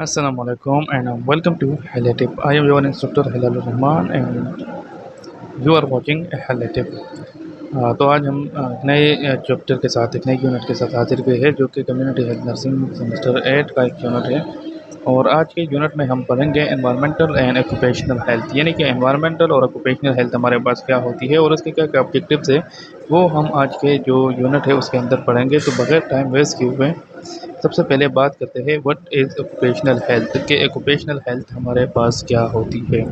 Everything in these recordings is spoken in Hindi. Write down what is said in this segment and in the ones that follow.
Assalamu alaikum and welcome to Halatif. I am your instructor Hilal Rahman and you are watching Halatif. तो आज हम नए चैप्टर के साथ एक नए यूनिट के साथ हाजिर हुए हैं जो कि कम्युनिटी हेल्थ नर्सिंग सेमेस्टर 8 का एक यूनिट है। और आज के यूनिट में हम पढ़ेंगे एनवायरमेंटल एंड ऑक्यूपेशनल हेल्थ, यानी कि एनवायरमेंटल और ऑक्यूपेशनल हेल्थ हमारे पास क्या होती है और उसके क्या क्या ऑब्जेक्टिव्स है वो हम आज के जो यूनिट है उसके अंदर पढ़ेंगे। तो बगैर टाइम वेस्ट किए हुए सबसे पहले बात करते हैं व्हाट इज़ ऑक्यूपेशनल हेल्थ, के ऑक्यूपेशनल हेल्थ हमारे पास क्या होती है।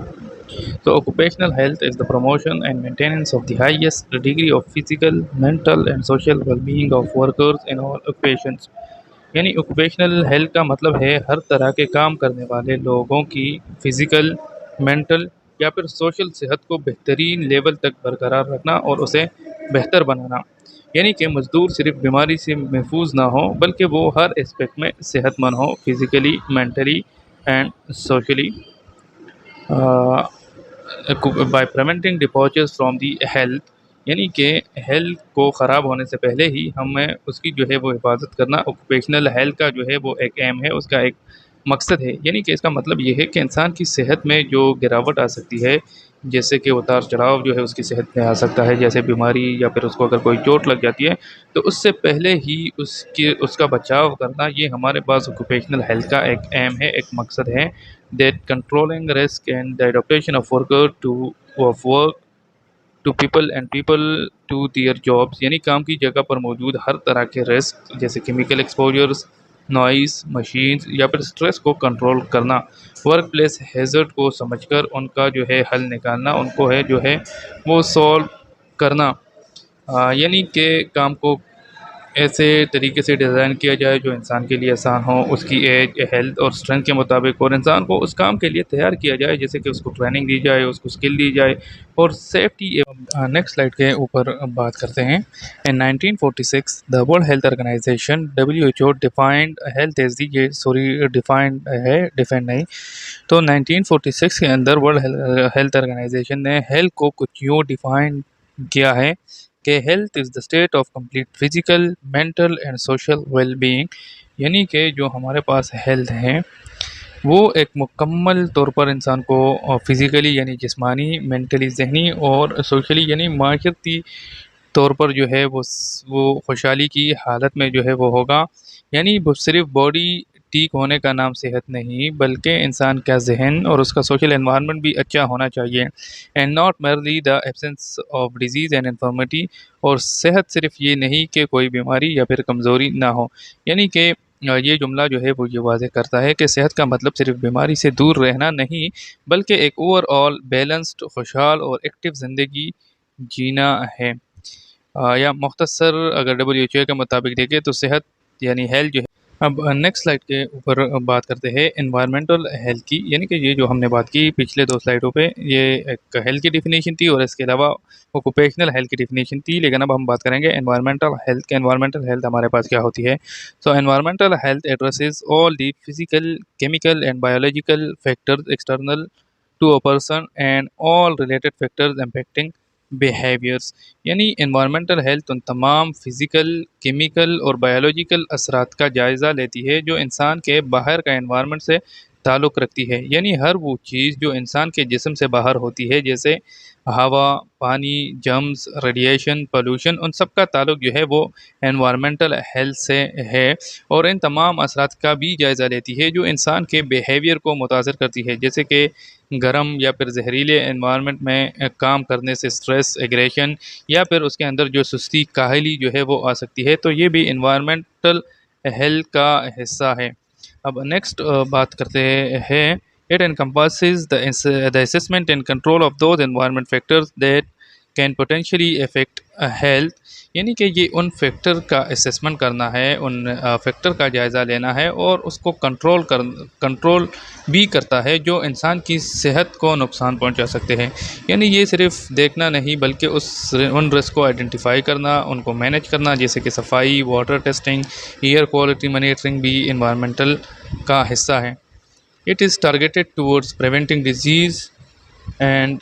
So occupational health is the promotion and maintenance of the highest degree of physical, mental and social well-being of workers in all occupations। यानी occupational health का मतलब है हर तरह के काम करने वाले लोगों की फिजिकल, मेंटल या फिर सोशल सेहत को बेहतरीन लेवल तक बरकरार रखना और उसे बेहतर बनाना। यानी कि मजदूर सिर्फ बीमारी से महफूज ना हो बल्कि वो हर एस्पेक्ट में सेहतमंद हो, physically, mentally and socially. By preventing departures from the health, यानी कि हेल्थ को ख़राब होने से पहले ही हमें उसकी जो है वो हिफाजत करना ऑक्यूपेशनल हेल्थ का जो है वो एक एम है, उसका एक मकसद है। यानी कि इसका मतलब ये है कि इंसान की सेहत में जो गिरावट आ सकती है, जैसे कि उतार चढ़ाव जो है उसकी सेहत में आ सकता है, जैसे बीमारी या फिर उसको अगर कोई चोट लग जाती है तो उससे पहले ही उसका बचाव करना, ये हमारे पास ऑक्यूपेशनल हेल्थ का एक एम है, एक मकसद है। that controlling risk and the adaptation of worker to of work to people and people to their jobs, यानी काम की जगह पर मौजूद हर तरह के रिस्क जैसे केमिकल एक्सपोजर्स, नॉइस, मशीन्स या फिर स्ट्रेस को कंट्रोल करना, वर्क प्लेस हैजर्ड को समझकर उनका जो है हल निकालना, उनको है जो है वो सॉल्व करना। यानी कि काम को ऐसे तरीके से डिज़ाइन किया जाए जो इंसान के लिए आसान हो, उसकी एज, हेल्थ और स्ट्रेंथ के मुताबिक, और इंसान को उस काम के लिए तैयार किया जाए, जैसे कि उसको ट्रेनिंग दी जाए, उसको स्किल दी जाए और सेफ्टी एवं नेक्स्ट स्लाइड के ऊपर बात करते हैं। In 1946 the world health organization WHO defined health as the, ये सॉरी डिफाइंड है, डिफाइंड नहीं। तो 1946 के अंदर वर्ल्ड हेल्थ ऑर्गेनाइजेशन ने हेल्थ को कुछ यूँ डिफाइन किया है कि health is the state of complete physical, mental and social well-being. यानी कि जो हमारे पास हेल्थ है वो एक मुकम्मल तौर पर इंसान को फिज़िकली यानी जिस्मानी, मेंटली ज़हनी और सोशली यानी माशरती तौर पर जो है वो खुशहाली की हालत में जो है वो होगा। यानी वो सिर्फ बॉडी ठीक होने का नाम सेहत नहीं बल्कि इंसान का ज़हन और उसका सोशल एनवायरनमेंट भी अच्छा होना चाहिए। And not merely the absence of disease and infirmity, और सेहत सिर्फ ये नहीं कि कोई बीमारी या फिर कमज़ोरी ना हो। यानी कि ये जुमला जो है वो ये वाज़ेह करता है कि सेहत का मतलब सिर्फ बीमारी से दूर रहना नहीं बल्कि एक ओवरऑल बैलेंस्ड, खुशहाल और एक्टिव ज़िंदगी जीना है। या मुख्तसर अगर WHO के मुताबिक देखें तो सेहत यानी हेल्थ जो है। अब नेक्स्ट स्लाइड के ऊपर बात करते हैं एनवायरमेंटल हेल्थ की, यानी कि ये जो हमने बात की पिछले दो स्लाइडों पे, ये एक हेल्थ की डिफिनीशन थी और इसके अलावा ऑक्यूपेशनल हेल्थ की डिफिनीशन थी, लेकिन अब हम बात करेंगे एनवायरमेंटल हेल्थ के। एनवायरमेंटल हेल्थ हमारे पास क्या होती है। So environmental health addresses all the physical, chemical and biological factors external to a person and all related factors impacting behaviours. यानी एनवायरमेंटल हेल्थ उन तमाम फिज़िकल, केमिकल और बायोलॉजिकल असरात का जायज़ा लेती है जो इंसान के बाहर का एनवायरनमेंट से ताल्लुक़ रखती है। यानी हर वो चीज़ जो इंसान के जिस्म से बाहर होती है, जैसे हवा, पानी, जर्म्स, रेडिएशन, पोल्यूशन, उन सब का ताल्लुक़ जो है वो एनवायरमेंटल हेल्थ से है और इन तमाम असरात का भी जायज़ा लेती है जो इंसान के बिहेवियर को मुतासर करती है, जैसे कि गर्म या फिर जहरीले एनवायरनमेंट में काम करने से स्ट्रेस, एग्रेशन या फिर उसके अंदर जो सुस्ती, काहली जो है वो आ सकती है। तो ये भी एनवायरमेंटल हेल्थ का हिस्सा है। अब नेक्स्ट बात करते हैं, it encompasses the assessment and control of those environment factors that can potentially affect health। यानी कि ये उन फैक्टर का असेसमेंट करना है, उन फैक्टर का जायज़ा लेना है और उसको कंट्रोल भी करता है जो इंसान की सेहत को नुकसान पहुंचा सकते हैं। यानी ये सिर्फ देखना नहीं बल्कि उन रिस्क को आइडेंटिफाई करना, उनको मैनेज करना, जैसे कि सफाई, water testing, air quality monitoring भी इन्वायरमेंटल का हिस्सा है। It is targeted towards preventing disease and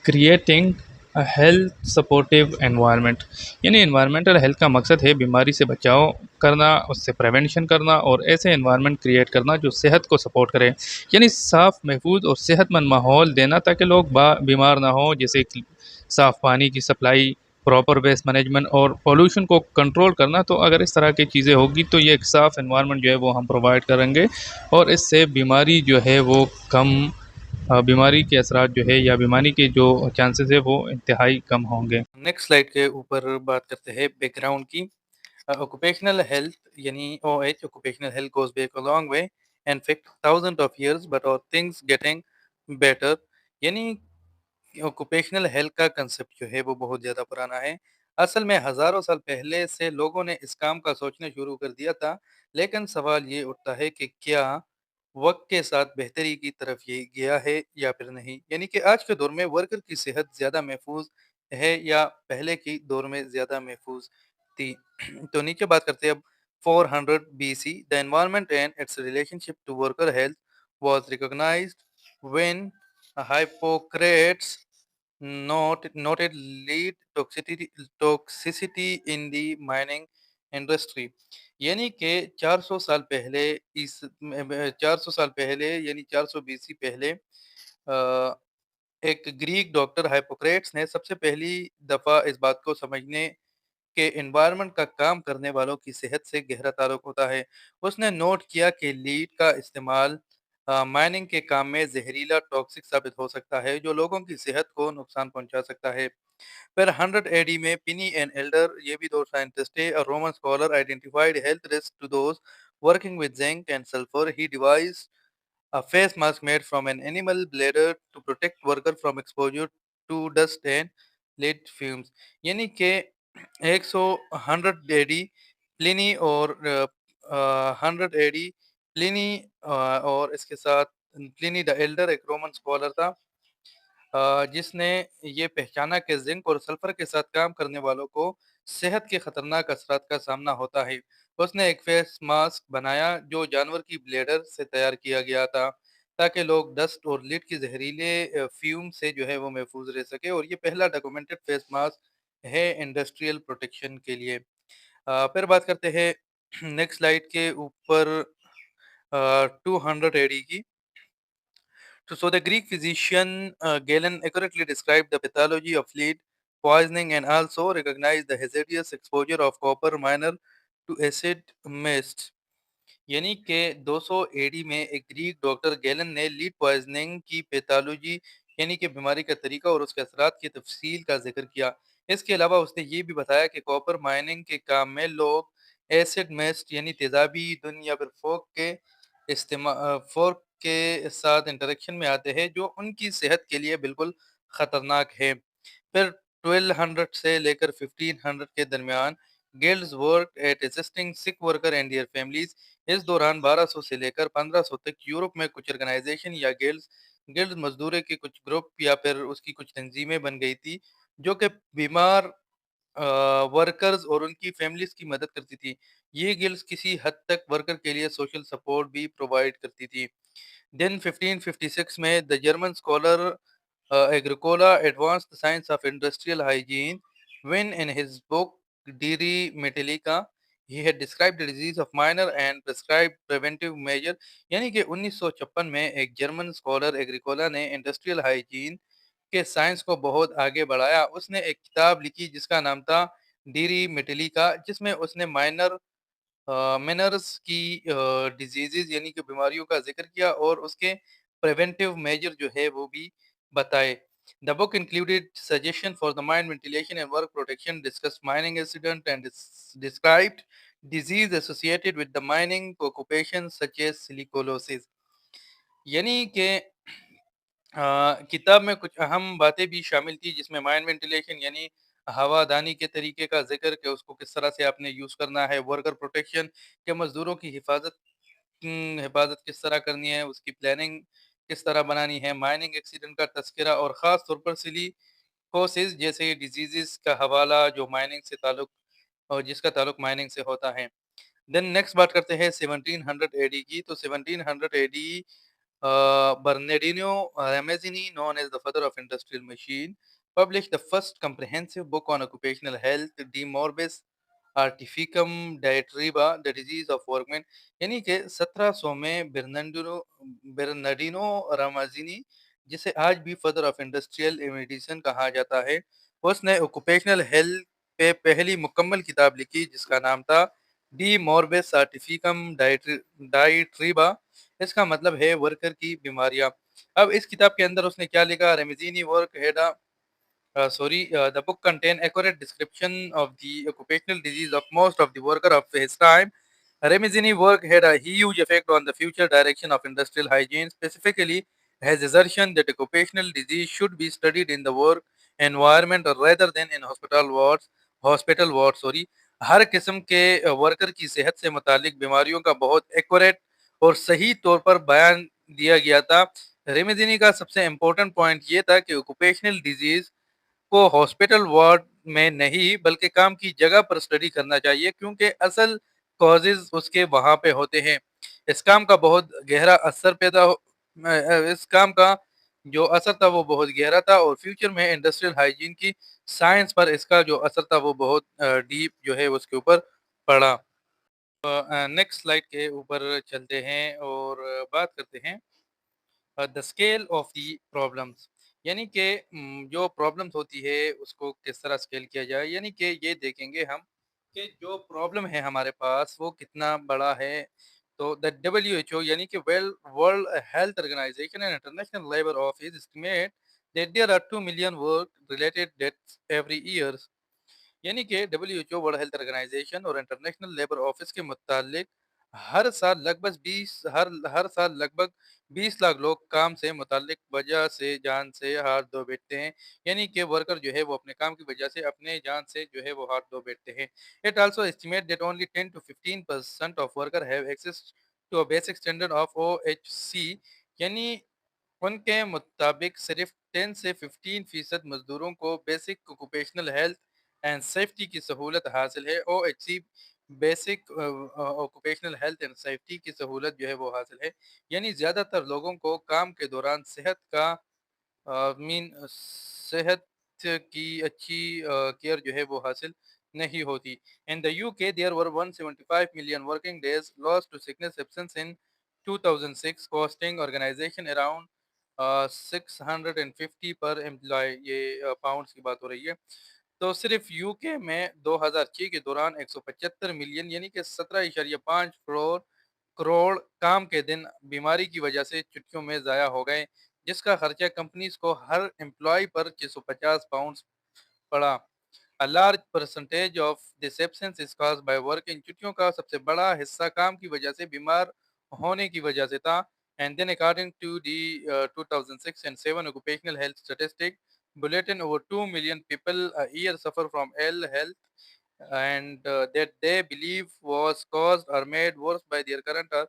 creating health supportive environment यानी एनवायरमेंटल हेल्थ का मकसद है बीमारी से बचाव करना, उससे प्रिवेंशन करना और ऐसे एनवायरनमेंट क्रिएट करना जो सेहत को सपोर्ट करे। यानी साफ, महफूज और सेहतमंद माहौल देना ताकि लोग बीमार ना हो, जैसे कि साफ पानी की सप्लाई, प्रॉपर वेस्ट मैनेजमेंट और पोल्यूशन को कंट्रोल करना। तो अगर इस तरह की चीज़ें होगी तो ये एक साफ एनवायरनमेंट जो है वो हम प्रोवाइड करेंगे और इससे बीमारी जो है वो कम, बीमारी के असरात जो है या बीमारी के जो चांसेस है वो इंतहाई कम होंगे। नेक्स्ट स्लाइड के ऊपर बात करते हैं बैकग्राउंड की। occupational health यानी OH occupational health goes back a long way, in fact thousands of years, but are things getting better। यानी ऑक्यूपेशनल हेल्थ का कंसेप्ट जो है वो बहुत ज़्यादा पुराना है। असल में हज़ारों साल पहले से लोगों ने इस काम का सोचना शुरू कर दिया था, लेकिन सवाल ये उठता है कि क्या वक्त के साथ बेहतरी की तरफ ये गया है या फिर नहीं। यानी कि आज के दौर में वर्कर की सेहत ज़्यादा महफूज है या पहले की दौर में ज़्यादा महफूज थी। तो नीचे बात करते हैं अब। 400 BC the environment and its relationship to worker health was recognized when Hippocrates noted lead toxicity in the mining industry। यानी कि 400 साल पहले, इस 400 साल पहले यानी 400 बीसी पहले एक ग्रीक डॉक्टर हाइपोक्रेट्स ने सबसे पहली दफा इस बात को समझने के एनवायरनमेंट का काम करने वालों की सेहत से गहरा ताल्लुक होता है। उसने नोट किया कि लीड का इस्तेमाल माइनिंग के काम में जहरीला टॉक्सिक साबित हो सकता है, जो लोगों की सेहत को नुकसान पहुंचा सकता है। फिर 100 एडी में पिनी एंड एल्डर, ये भी दो साइंटिस्ट थे, और Roman scholar identified health risk to those working with zinc and sulphur. He devise a face mask made from an animal bladder to protect worker from exposure to dust and lead fumes। यानी कि 100 100 एडी प्लिनी और 100 एडी प्लिनी और इसके साथ प्लिनी द एल्डर एक रोमन स्कॉलर था, जिसने ये पहचाना कि जिंक और सल्फर के साथ काम करने वालों को सेहत के खतरनाक असरात का सामना होता है। उसने एक फेस मास्क बनाया जो जानवर की ब्लेडर से तैयार किया गया था, ताकि लोग डस्ट और लीड की जहरीले फ्यूम से जो है वो महफूज रह सके, और ये पहला डॉक्यूमेंटेड फेस मास्क है इंडस्ट्रियल प्रोटेक्शन के लिए। फिर बात करते हैं नेक्स्ट स्लाइड के ऊपर 200 एडी की। So the Greek physician Galen accurately described the pathology of lead poisoning and also recognized the hazardous exposure of copper miner to acid mist। यानी कि 200 एडी में एक ग्रीक डॉक्टर गैलन ने लीड पॉइजनिंग की पैथोलॉजी यानी कि बीमारी का तरीका और उसके असरात की तफसील का जिक्र किया। इसके अलावा उसने ये भी बताया कि कॉपर माइनिंग के काम में लोग एसिड मेस्ट यानी तेजाबी धुन या फिर फोर्क के साथ इंटरेक्शन में आते हैं, जो उनकी सेहत के लिए बिल्कुल खतरनाक है। फिर 1200 से लेकर 1500 के दरमियान guilds work at assisting sick worker and their families. इस दौरान 1200 से लेकर 1500 तक यूरोप में कुछ ऑर्गेनाइजेशन या गिल्ड्स गिल्ड मजदूरों के कुछ ग्रुप या फिर उसकी कुछ तंजीमें बन गई थी, जो कि बीमार वर्कर्स और उनकी फैमिलीज की मदद करती थी। ये गिल्ड्स किसी हद तक वर्कर के लिए सोशल सपोर्ट भी प्रोवाइड करती थी। देन 1556 में the German scholar Agricola advanced the science of industrial hygiene when in his book De Metallica he had described the disease of minor and prescribed preventive measure। यानी कि 1956 में एक जर्मन स्कॉलर एग्रीकोला ने इंडस्ट्रियल हाइजीन के साइंस को बहुत आगे बढ़ाया। उसने एक किताब लिखी जिसका नाम था डीरी मेटेलिका, जिसमें उसने माइनर मैनर्स की डिजीजेज यानी कि बीमारियों का जिक्र किया और उसके प्रिवेंटिव मेजर जो है वो भी बताए। The book included suggestion for the mine ventilation and work protection, discussed mining accident and described disease associated with the mining occupations such as silicosis। यानी कि किताब में कुछ अहम बातें भी शामिल थी, जिसमें माइन वेंटिलेशन यानी हवादानी के तरीके का जिक्र, कि उसको किस तरह से आपने यूज़ करना है, वर्कर प्रोटेक्शन के मजदूरों की हिफाजत किस तरह करनी है, उसकी प्लानिंग किस तरह बनानी है, माइनिंग एक्सीडेंट का तस्करा और ख़ास तौर पर सिलिकोसिस जैसे डिजीज़ का हवाला जो माइनिंग से ताल्लुक और जिसका ताल्लुक माइनिंग से होता है। देन नेक्स्ट बात करते हैं 1700 एडी की। तो 1700 AD Bernardino Ramazzini known as the father of industrial machine published the first comprehensive book on occupational health, De Morbis Artificum Diatriba, The Disease of Workmen, यानी कि 1700 में बेर्नार्डिनो रामाज़िनी, जिसे आज भी फादर ऑफ इंडस्ट्रियल मेडिसिन कहा जाता है, उसने ऑक्यूपेशनल हेल्थ पे पहली मुकम्मल किताब लिखी जिसका नाम था डी मॉर्बिस सर्टिफिकम डाइट्रीबा। इसका मतलब है वर्कर की बीमारियां। अब इस किताब के अंदर उसने क्या लिखा? Ramazzini work head the book contain accurate description of the occupational disease of most of the worker of his time. Remizini work had a huge effect on the future direction of industrial hygiene, specifically his assertion that occupational disease should be studied in the work environment rather than in hospital wards, sorry। हर किस्म के वर्कर की सेहत से मुतालिक बीमारियों का बहुत एक्यूरेट और सही तौर पर बयान दिया गया था। रेमिजिनी का सबसे इम्पोर्टेंट पॉइंट ये था कि ऑक्यूपेशनल डिजीज को हॉस्पिटल वार्ड में नहीं बल्कि काम की जगह पर स्टडी करना चाहिए, क्योंकि असल कॉजेज उसके वहां पे होते हैं। इस काम का बहुत गहरा असर इस काम का जो असर था वो बहुत गहरा था, और फ्यूचर में इंडस्ट्रियल हाइजीन की साइंस पर इसका जो असर था वो बहुत डीप जो है उसके ऊपर पड़ा। नेक्स्ट स्लाइड के ऊपर चलते हैं और बात करते हैं the scale of the problems, यानी कि जो प्रॉब्लम्स होती है उसको किस तरह स्केल किया जाए। यानी कि ये देखेंगे हम कि जो प्रॉब्लम है हमारे पास वो कितना बड़ा है। तो द WHO यानी कि world health organization and international labour office estimate that there are 2 million work related deaths every year. यानी कि WHO वर्ल्ड हेल्थ ऑर्गेनाइजेशन और इंटरनेशनल लेबर ऑफिस के मुतालिक हर साल लगभग 20 लाख लोग काम से मुतालिक वजह से जान से हाथ धो बैठते हैं। यानी कि वर्कर जो है वो अपने काम की वजह से अपने जान से जो है वो हाथ धो बैठते हैं। It also estimate that only 10 to 15% of worker have access to a basic standard of OHC। यानी उनके मुताबिक सिर्फ 10 से 15% मजदूरों को basic occupational health and safety की सहूलत हासिल है। OHC basic occupational health and safety की सहूलत जो है वो हासिल है। यानी ज़्यादातर लोगों को काम के दौरान सेहत की अच्छी केयर जो है वो हासिल नहीं होती। In the UK there were 175 million working days lost to sickness absence in 2006, costing organization around 650 per employ. ये पाउंड्स की बात हो रही है। तो सिर्फ यूके में 2006 के दौरान 175 मिलियन यानी कि 17.5 करोड़ करोड़ काम के दिन बीमारी की वजह से छुट्टियों में ज़ाया हो गए, जिसका खर्चा कंपनीज को हर एम्प्लॉय पर 650 पाउंड पड़ा। A large percentage of this absence is caused by work. इन छुट्टियों का सबसे बड़ा हिस्सा काम की वजह से बीमार होने की वजह से था। And then according to the 2006 and 7 occupational health statistic bulletin, over 2 million people a year suffer from ill health and that they believe was caused or made worse by their current or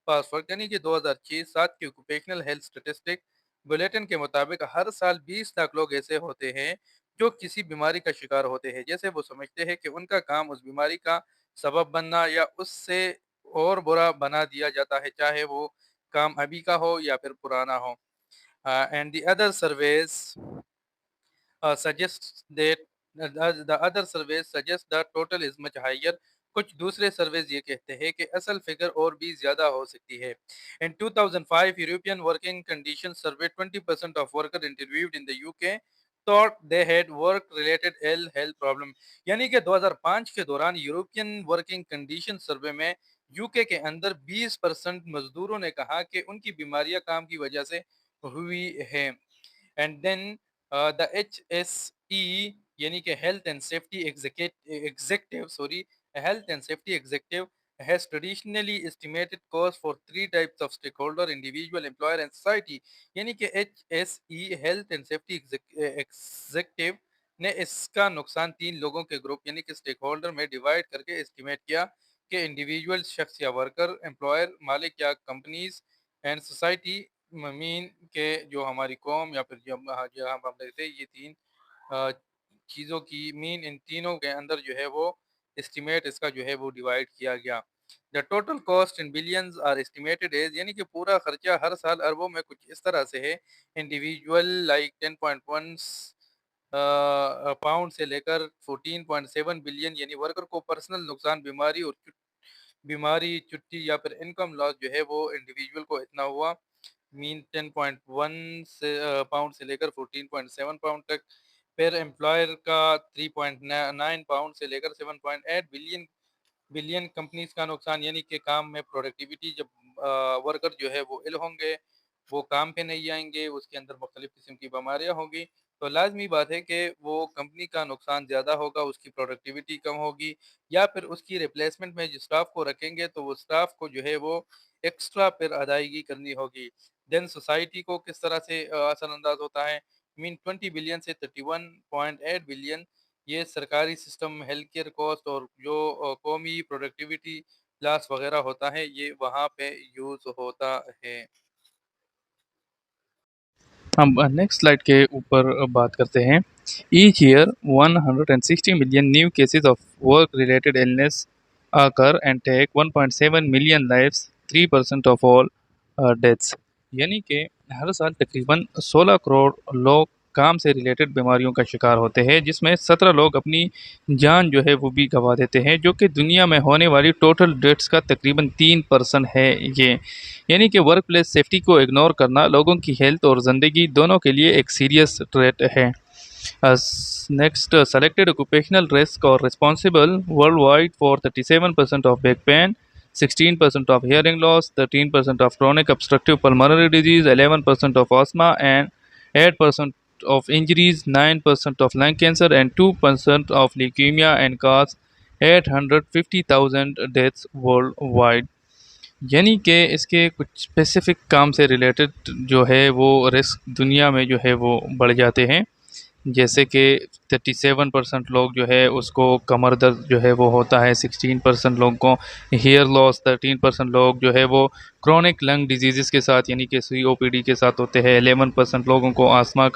past work। यानी कि 2006-7 की ऑक्यूपेशनल हेल्थ स्टेटिस्टिक बुलेटिन के मुताबिक हर साल 20 लाख लोग ऐसे होते हैं जो किसी बीमारी का शिकार होते हैं, जैसे वो समझते हैं कि उनका काम उस बीमारी का सबब बनना या उससे और बुरा बना दिया जाता है, चाहे वो काम अभी का हो या फिर पुराना हो। And the other surveys suggests that the other surveys suggest the total is much higher। कुछ दूसरे सर्वेज ये कहते हैं कि असल फिगर और भी ज्यादा हो सकती है। इन 2005 European working condition survey 20% of worker interviewed in the UK thought they had work related ill health problem। यानी कि 2005 के दौरान यूरोपियन वर्किंग कंडीशन सर्वे में यूके के अंदर 20% मजदूरों ने कहा कि उनकी बीमारियां काम की वजह से हुई है। एंड देन द HSE यानी कि health and safety executive sorry health and safety executive has traditionally estimated cost for three types of stakeholder: individual, employer and society। यानी कि HSE health and safety executive ने इसका नुकसान तीन लोगों के ग्रुप यानी कि स्टेक होल्डर में डिवाइड करके एस्टिमेट किया कि इंडिविजुअल शख्स या वर्कर, एम्प्लॉयर मालिक या कंपनीज, एंड सोसाइटी मीन के जो हमारी कौम या फिर जो जहाँ हम रहते हैं, ये तीन अ, चीज़ों की मीन इन तीनों के अंदर जो है वो एस्टिमेट इसका जो है वो डिवाइड किया गया। The total cost in billions are estimated as, यानी कि पूरा खर्चा हर साल अरबों में कुछ इस तरह से है। इंडिविजुअल लाइक 10.1 पाउंड से लेकर 14.7 बिलियन, यानी वर्कर को पर्सनल नुकसान, बीमारी, छुट्टी या फिर इनकम लॉस जो है वो इंडिविजुअल को इतना हुआ। मीन 10.1 से पाउंड से लेकर 14.7 पाउंड तक। फिर एम्प्लॉयर का 3.9 पाउंड से लेकर 7.8 बिलियन बिलियन कंपनीज का नुकसान, यानी कि काम में प्रोडक्टिविटी, जब वर्कर जो है वो इल होंगे, वो काम पे नहीं आएंगे, उसके अंदर मुख्तलिफ किस्म की बीमारियां होंगी, तो लाजमी बात है कि वो कंपनी का नुकसान ज़्यादा होगा, उसकी प्रोडक्टिविटी कम होगी। या फिर उसकी रिप्लेसमेंट में जिस स्टाफ को रखेंगे तो वो स्टाफ को जो है वो एक्स्ट्रा फिर अदायगी करनी होगी। देन सोसाइटी को किस तरह से असरअंदाज होता है। मीन 20 बिलियन से 31.8 बिलियन, ये सरकारी सिस्टम, हेल्थ केयर कॉस्ट और जो कौमी प्रोडक्टिविटी लॉस वगैरह होता है, ये वहाँ पे यूज़ होता है। हम नेक्स्ट स्लाइड के ऊपर बात करते हैं। Each year 160 million new cases of work related illness occur and take 1.7 million lives, 3% of all deaths. यानी कि हर साल तकरीबन 16 करोड़ लोग काम से रिलेटेड बीमारियों का शिकार होते हैं, जिसमें 17 लोग अपनी जान जो है वो भी गंवा देते हैं, जो कि दुनिया में होने वाली टोटल डेथ्स का तकरीबन 3% है ये। यानी कि वर्क प्लेस सेफ्टी को इग्नोर करना लोगों की हेल्थ और ज़िंदगी दोनों के लिए एक सीरियस थ्रेट है। Next, selected occupational risk or responsible worldwide for 37% of back pain, 16% of hearing loss, 13% of chronic obstructive pulmonary disease, 11% of asthma, and 8% of injuries, 9% of lung cancer, and 2% of leukemia, and cause 850,000 deaths worldwide। यानी कि इसके कुछ स्पेसिफिक काम से रिलेटेड जो है वो रिस्क दुनिया में जो है वो बढ़ जाते हैं। जैसे कि 37% लोग जो है उसको कमर दर्द जो है वो होता है, 16% लोगों को हेयर लॉस, 13% लोग जो है वो क्रोनिक लंग डिजीज़ के साथ यानी कि COPD के साथ होते हैं, 11% लोगों को आज़मा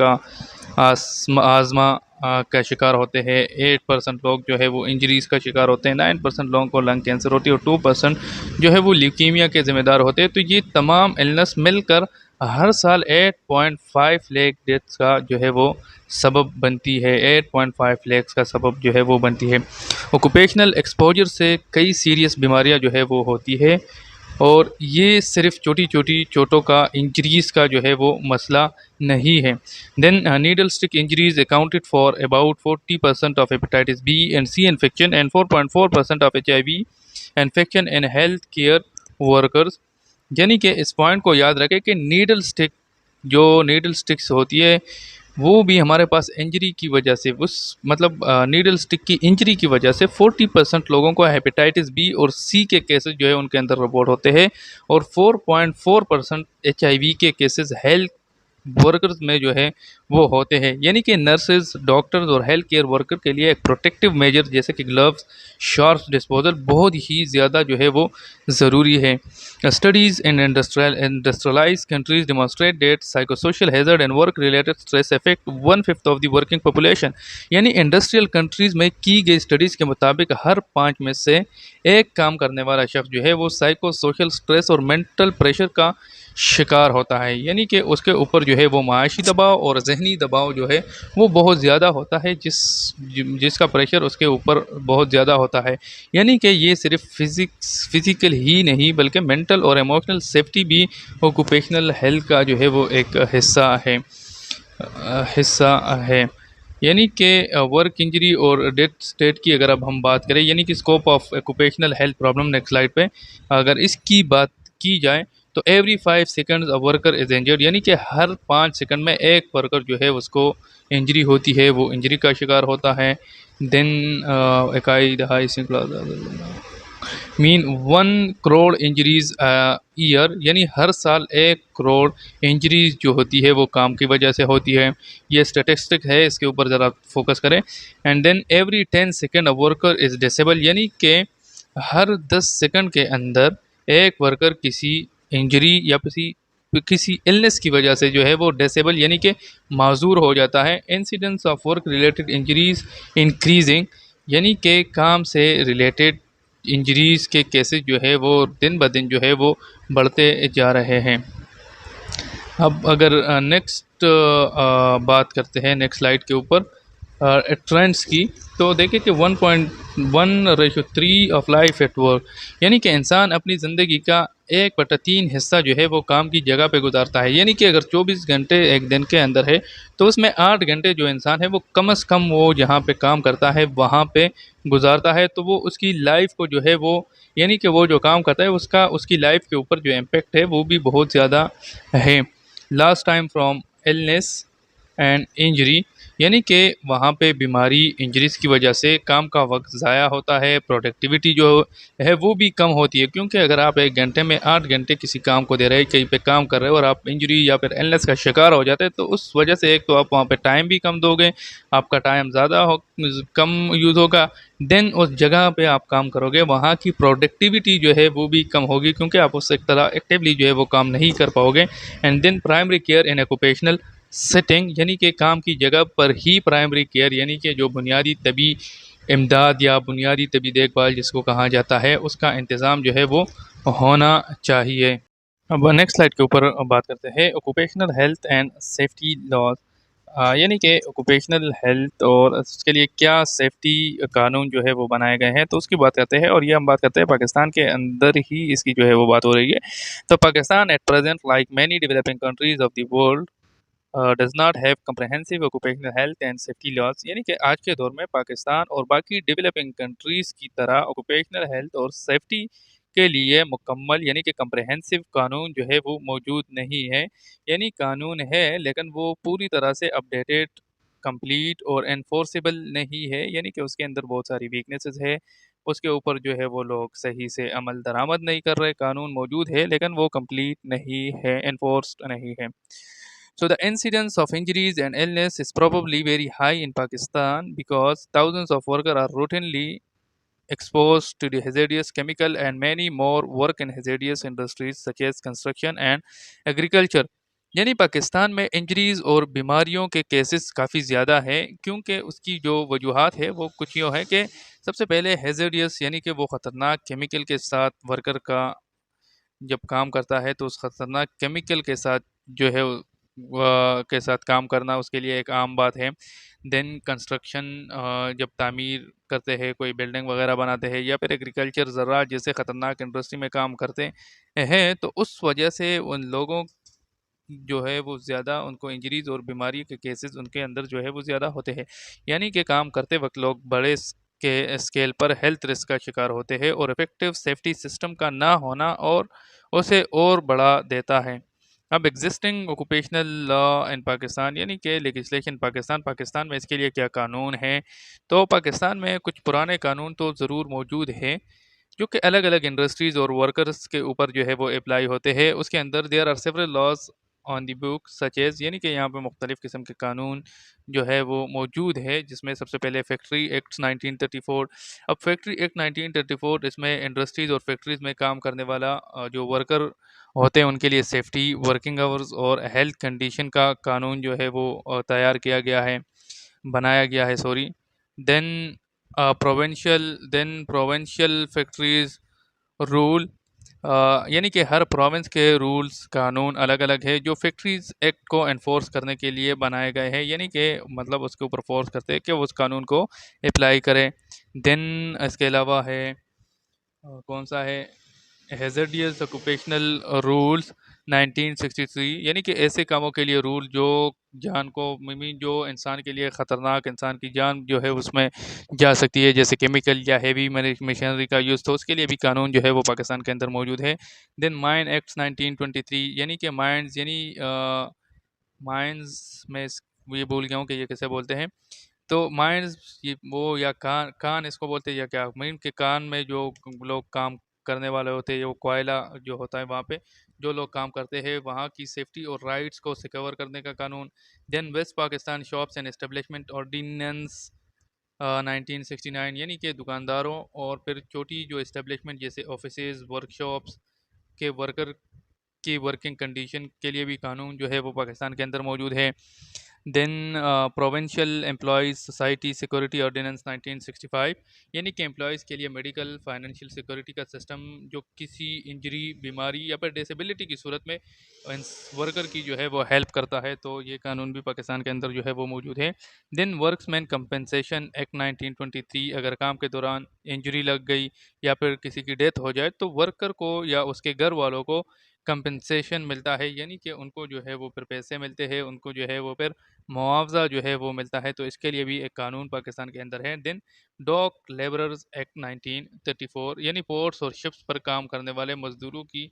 का शिकार होते हैं, 8% लोग जो है वो इंजरीज़ का शिकार होते हैं, 9% लोगों को लंग कैंसर होती है और 2% जो है वो ल्यूकीमिया के ज़िम्मेदार होते हैं। तो ये तमाम इलनेस मिलकर हर साल 8.5 लाख डेथ्स का जो है वो सबब बनती है, 8.5 लाख का सबब जो है वो बनती है। ऑक्यूपेशनल एक्सपोजर से कई सीरियस बीमारियां जो है वो होती है, और ये सिर्फ छोटी छोटी चोटों का, इंजरीज़ का जो है वो मसला नहीं है। Then needle stick injuries accounted for about 40% of hepatitis B and C infection and 4.4% of HIV infection in health care workers. यानी कि इस पॉइंट को याद रखें कि नीडल स्टिक, जो नीडल स्टिक्स होती है वो भी हमारे पास इंजरी की वजह से, उस मतलब नीडल स्टिक की इंजरी की वजह से 40% लोगों को हेपेटाइटिस बी और सी के केसेस जो है उनके अंदर रिपोर्ट होते हैं, और 4.4% HIV के केसेस हेल्थ वर्कर्स में जो है वो होते हैं। यानी कि नर्सेज, डॉक्टर्स और हेल्थ केयर वर्कर के लिए एक प्रोटेक्टिव मेजर जैसे कि ग्लव्स, शार्प्स डिस्पोजल बहुत ही ज़्यादा जो है वो ज़रूरी है। Studies in industrialised countries demonstrate that psychosocial hazard and work related stress effect 1/5 of the working population. यानी इंडस्ट्रियल कंट्रीज़ में की गई स्टडीज़ के मुताबिक हर 5 में से एक काम करने वाला शख्स जो है वो साइको सोशल स्ट्रेस और मेंटल प्रेशर का शिकार होता है। यानी कि उसके ऊपर जो है वो माशी दबाव और जहनी दबाव जो है वो बहुत ज़्यादा होता है, जिसका प्रेशर उसके ऊपर बहुत ज़्यादा होता है। यानी कि ये सिर्फ फिज़िकल ही नहीं बल्कि मेंटल और इमोशनल सेफ्टी भी ऑक्यूपेशनल हेल्थ का जो है वो एक हिस्सा है। यानी कि वर्क इंजरी और डेथ स्टेट की अगर अब हम बात करें, यानी कि scope of occupational health problem, next slide पे अगर इसकी बात की जाए तो every 5 seconds a worker is injured. यानी कि हर 5 सेकंड में एक वर्कर जो है उसको इंजरी होती है, वो इंजरी का शिकार होता है। देन इकाई दहाई मीन 1 करोड़ इंजरीज ईयर, यानी हर साल 1 करोड़ इंजरीज जो होती है वो काम की वजह से होती है। ये स्टेटिस्टिक है, इसके ऊपर ज़रा फोकस करें। And then every 10 second a worker is disable, यानी कि हर 10 सेकंड के अंदर एक वर्कर किसी इंजरी या किसी इलनेस की वजह से जो है वो डिसेबल यानी कि माजूर हो जाता है। Incidence of work related injuries increasing, यानी कि काम से रिलेटेड इंजरीज़ के केसेस जो है वो दिन ब दिन जो है वो बढ़ते जा रहे हैं। अब अगर नेक्स्ट बात करते हैं नेक्स्ट स्लाइड के ऊपर, ट्रेंड्स की, तो देखें कि 1.1:3 ऑफ लाइफ एट वर्क, यानी कि इंसान अपनी ज़िंदगी का 1/3 हिस्सा जो है वो काम की जगह पे गुजारता है। यानी कि अगर 24 घंटे एक दिन के अंदर है, तो उसमें 8 घंटे जो इंसान है वो कम से कम वो जहाँ पे काम करता है वहाँ पे गुजारता है। तो वो उसकी लाइफ को जो है वो, यानी कि वो जो काम करता है उसका उसकी लाइफ के ऊपर जो इम्पेक्ट है वो भी बहुत ज़्यादा है। Last time from illness and injury, यानी कि वहाँ पे बीमारी इंजरीज़ की वजह से काम का वक्त ज़ाया होता है, प्रोडक्टिविटी जो है वो भी कम होती है, क्योंकि अगर आप एक घंटे में 8 घंटे किसी काम को दे रहे हैं, कहीं पे काम कर रहे हो और आप इंजरी या फिर इलनेस का शिकार हो जाते हैं, तो उस वजह से एक तो आप वहाँ पे टाइम भी कम दोगे, आपका टाइम ज़्यादा हो, कम यूज़ होगा, देन उस जगह पे आप काम करोगे वहाँ की प्रोडक्टिविटी जो है वो भी कम होगी, क्योंकि आप उस एक तरह एक्टिवली जो है वो काम नहीं कर पाओगे। And then primary care in occupational setting, यानी कि काम की जगह पर ही प्राइमरी केयर, यानी कि जो बुनियादी तबी इमदाद या बुनियादी तबी देखभाल जिसको कहा जाता है, उसका इंतज़ाम जो है वो होना चाहिए। अब नेक्स्ट स्लाइड के ऊपर बात करते हैं occupational health and safety laws. यानी कि ऑक्यूपेशनल हेल्थ और उसके लिए क्या सेफ्टी कानून जो है वो बनाए गए हैं, तो उसकी बात करते हैं। और ये हम बात करते हैं पाकिस्तान के अंदर ही इसकी जो है वो बात हो रही है। तो Pakistan at present like many developing countries of the world does not have comprehensive occupational health and safety laws, यानी कि आज के दौर में पाकिस्तान और बाकी डेवलपिंग कंट्रीज़ की तरह ऑक्यूपेशनल हेल्थ और सेफ्टी के लिए मुकम्मल यानी कि कम्प्रहेंसिव कानून जो है वो मौजूद नहीं है। यानी कानून है लेकिन वो पूरी तरह से अपडेटेड, कंप्लीट और एनफोर्सेबल नहीं है, यानी कि उसके अंदर बहुत सारी वीकनेसेस है, उसके ऊपर जो है वो लोग सही से अमल दरामद नहीं कर रहे। कानून मौजूद है लेकिन वो कंप्लीट नहीं है, एनफोर्स्ड नहीं है। So the incidence of injuries and illness is probably very high in Pakistan because thousands of workers are routinely exposed to the hazardous chemical and many more work in hazardous industries such as construction and agriculture। यानी पाकिस्तान में इंजरीज और बीमारियों के केसेस काफ़ी ज़्यादा हैं, क्योंकि उसकी जो वजूहात है वो कुछ यूँ है कि सबसे पहले हेजर्डियस यानी कि वो ख़तरनाक केमिकल के साथ वर्कर का जब काम करता है तो उस खतरनाक केमिकल के साथ जो है के साथ काम करना उसके लिए एक आम बात है। देन कंस्ट्रक्शन, जब तामीर करते हैं, कोई बिल्डिंग वगैरह बनाते हैं, या फिर एग्रीकल्चर ज़राअत जैसे ख़तरनाक इंडस्ट्री में काम करते हैं, तो उस वजह से उन लोगों जो है वो ज़्यादा उनको इंजरीज और बीमारी के केसेस उनके अंदर जो है वो ज़्यादा होते हैं। यानी कि काम करते वक्त लोग बड़े के स्केल पर हेल्थ रिस्क का शिकार होते हैं और इफेक्टिव सेफ्टी सिस्टम का ना होना और उसे और बढ़ा देता है। अब existing occupational law in Pakistan, यानी कि लेजिस्लेशन पाकिस्तान पाकिस्तान में इसके लिए क्या कानून है, तो पाकिस्तान में कुछ पुराने कानून तो ज़रूर मौजूद हैं जो कि अलग अलग इंडस्ट्रीज़ और वर्कर्स के ऊपर जो है वो अप्लाई होते हैं। उसके अंदर there are several laws on the book such as, यानी कि यहाँ पे मुख्तलिफ़ किस्म के कानून जो है वो मौजूद है, जिसमें सबसे पहले फैक्ट्री एक्ट 1934। अब फैक्ट्री एक्ट 1934 इसमें इंडस्ट्रीज़ और फैक्ट्रीज़ में काम करने वाला जो वर्कर होते हैं उनके लिए सेफ्टी, वर्किंग आवर्स और हेल्थ कंडीशन का कानून जो है वो तैयार किया गया है, बनाया गया है, sorry. Then provincial factories rule, यानी कि हर प्रोविंस के रूल्स कानून अलग अलग है जो फैक्ट्रीज एक्ट को एनफोर्स करने के लिए बनाए गए हैं, यानी कि मतलब उसके ऊपर फोर्स करते हैं कि वो उस कानून को अप्लाई करें। देन इसके अलावा है कौन सा है, हैज़ार्डियस ऑक्यूपेशनल रूल्स 1963, यानी कि ऐसे कामों के लिए रूल जो जान को मीन जो इंसान के लिए ख़तरनाक, इंसान की जान जो है उसमें जा सकती है, जैसे केमिकल या हैवी मशीनरी का यूज़, तो उसके लिए भी कानून जो है वो पाकिस्तान के अंदर मौजूद है। देन माइन एक्ट्स 1923, यानी कि माइंस यानी माइंस में ये भूल गया हूँ कि ये कैसे बोलते हैं। तो माइंस ये वो या कान कान इसको बोलते हैं या क्या, मीन के कान में जो लोग काम करने वाले होते हैं, वो कोयला जो होता है वहाँ पे जो लोग काम करते हैं वहाँ की सेफ्टी और राइट्स को सिक्योर करने का कानून। Then West Pakistan shops and establishment ordinance 1969, यानी कि दुकानदारों और फिर छोटी जो इस्टेब्लिशमेंट जैसे ऑफिसेज वर्कशॉप्स के वर्कर की वर्किंग कंडीशन के लिए भी कानून जो है वो पाकिस्तान के अंदर मौजूद है। Then provincial employees society security ordinance 1965, यानी कि एम्प्लॉयज़ के लिए मेडिकल फाइनेंशियल सिक्योरिटी का सिस्टम जो किसी इंजरी, बीमारी या फिर डिसेबिलिटी की सूरत में वर्कर की जो है वो हेल्प करता है, तो ये कानून भी पाकिस्तान के अंदर जो है वो मौजूद है। देन वर्क्समैन कंपनसेशन एक्ट 1923, अगर काम के दौरान इंजरी लग गई या फिर किसी की डेथ हो जाए तो वर्कर को या उसके घर वालों को कंपनसेशन मिलता है, यानी कि उनको जो है वो फिर पैसे मिलते हैं, उनको जो है वो फिर मुआवजा जो है वो मिलता है, तो इसके लिए भी एक कानून पाकिस्तान के अंदर है। देन डॉक लेबरर्स एक्ट 1934, यानी पोर्ट्स और शिप्स पर काम करने वाले मजदूरों की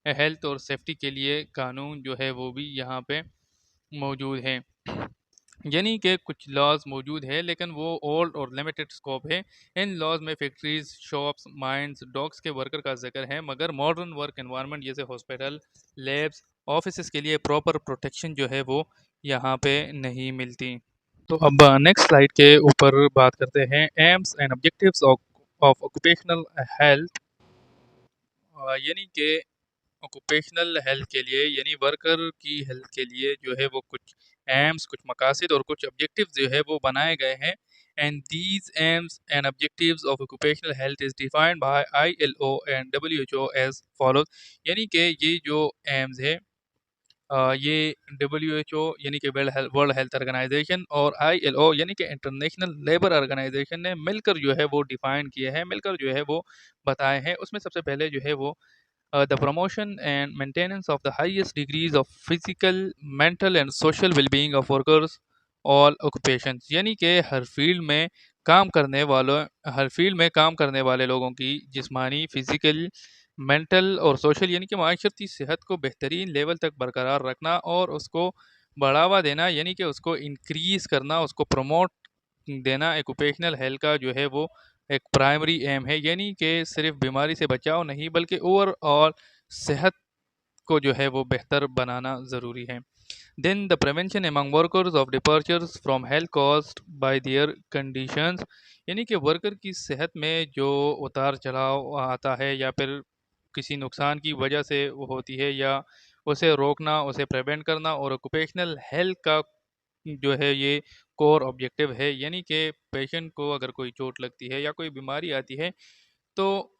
हेल्थ और सेफ्टी के लिए कानून जो है वो भी यहाँ पे मौजूद है। यानी कि कुछ लॉज मौजूद है लेकिन वो ओल्ड और लिमिटेड स्कोप है। इन लॉज में फैक्ट्रीज, शॉप्स, माइंस, डॉक्स के वर्कर का जिक्र है, मगर मॉडर्न वर्क एनवायरनमेंट जैसे हॉस्पिटल, लैब्स, ऑफिस के लिए प्रॉपर प्रोटेक्शन जो है वो यहाँ पे नहीं मिलती। तो अब नेक्स्ट स्लाइड के ऊपर बात करते हैं AIIMS and objectives of occupational health, यानी कि ऑक्यूपेशनल हेल्थ के लिए यानी वर्कर की हेल्थ के लिए जो है वो कुछ एम्स, कुछ मकासद और कुछ ऑब्जेक्टिव्स जो है वो बनाए गए हैं। And these aims and objectives of occupational health is defined by ILO and WHO as follows, यानी कि ये जो एम्स है ये WHO यानी कि वर्ल्ड हेल्थ ऑर्गेनाइजेशन और ILO यानी कि इंटरनेशनल लेबर ऑर्गेनाइजेशन ने मिलकर जो है वो डिफाइन किए हैं, मिलकर जो है वो बताए हैं। उसमें सबसे पहले जो है वो the promotion and maintenance of the highest degrees of physical, mental and social well-being of workers all occupations, यानी कि हर फील्ड में काम करने वाले लोगों की जिस्मानी, फिजिकल, मेंटल और सोशल यानी कि माशरती सेहत को बेहतरीन लेवल तक बरकरार रखना और उसको बढ़ावा देना, यानी कि उसको इंक्रीज़ करना, उसको प्रमोट देना ऑक्यूपेशनल हेल्थ का जो है वो एक प्राइमरी एम है। यानी कि सिर्फ बीमारी से बचाव नहीं बल्कि ओवरऑल सेहत को जो है वो बेहतर बनाना ज़रूरी है। Then the prevention among workers of departures from health caused by their conditions, यानी कि वर्कर की सेहत में जो उतार चढ़ाव आता है या फिर किसी नुकसान की वजह से वो होती है, या उसे रोकना, उसे प्रिवेंट करना, और ऑक्यूपेशनल हेल्थ का जो है ये कोर ऑब्जेक्टिव है। यानी कि पेशेंट को अगर कोई चोट लगती है या कोई बीमारी आती है तो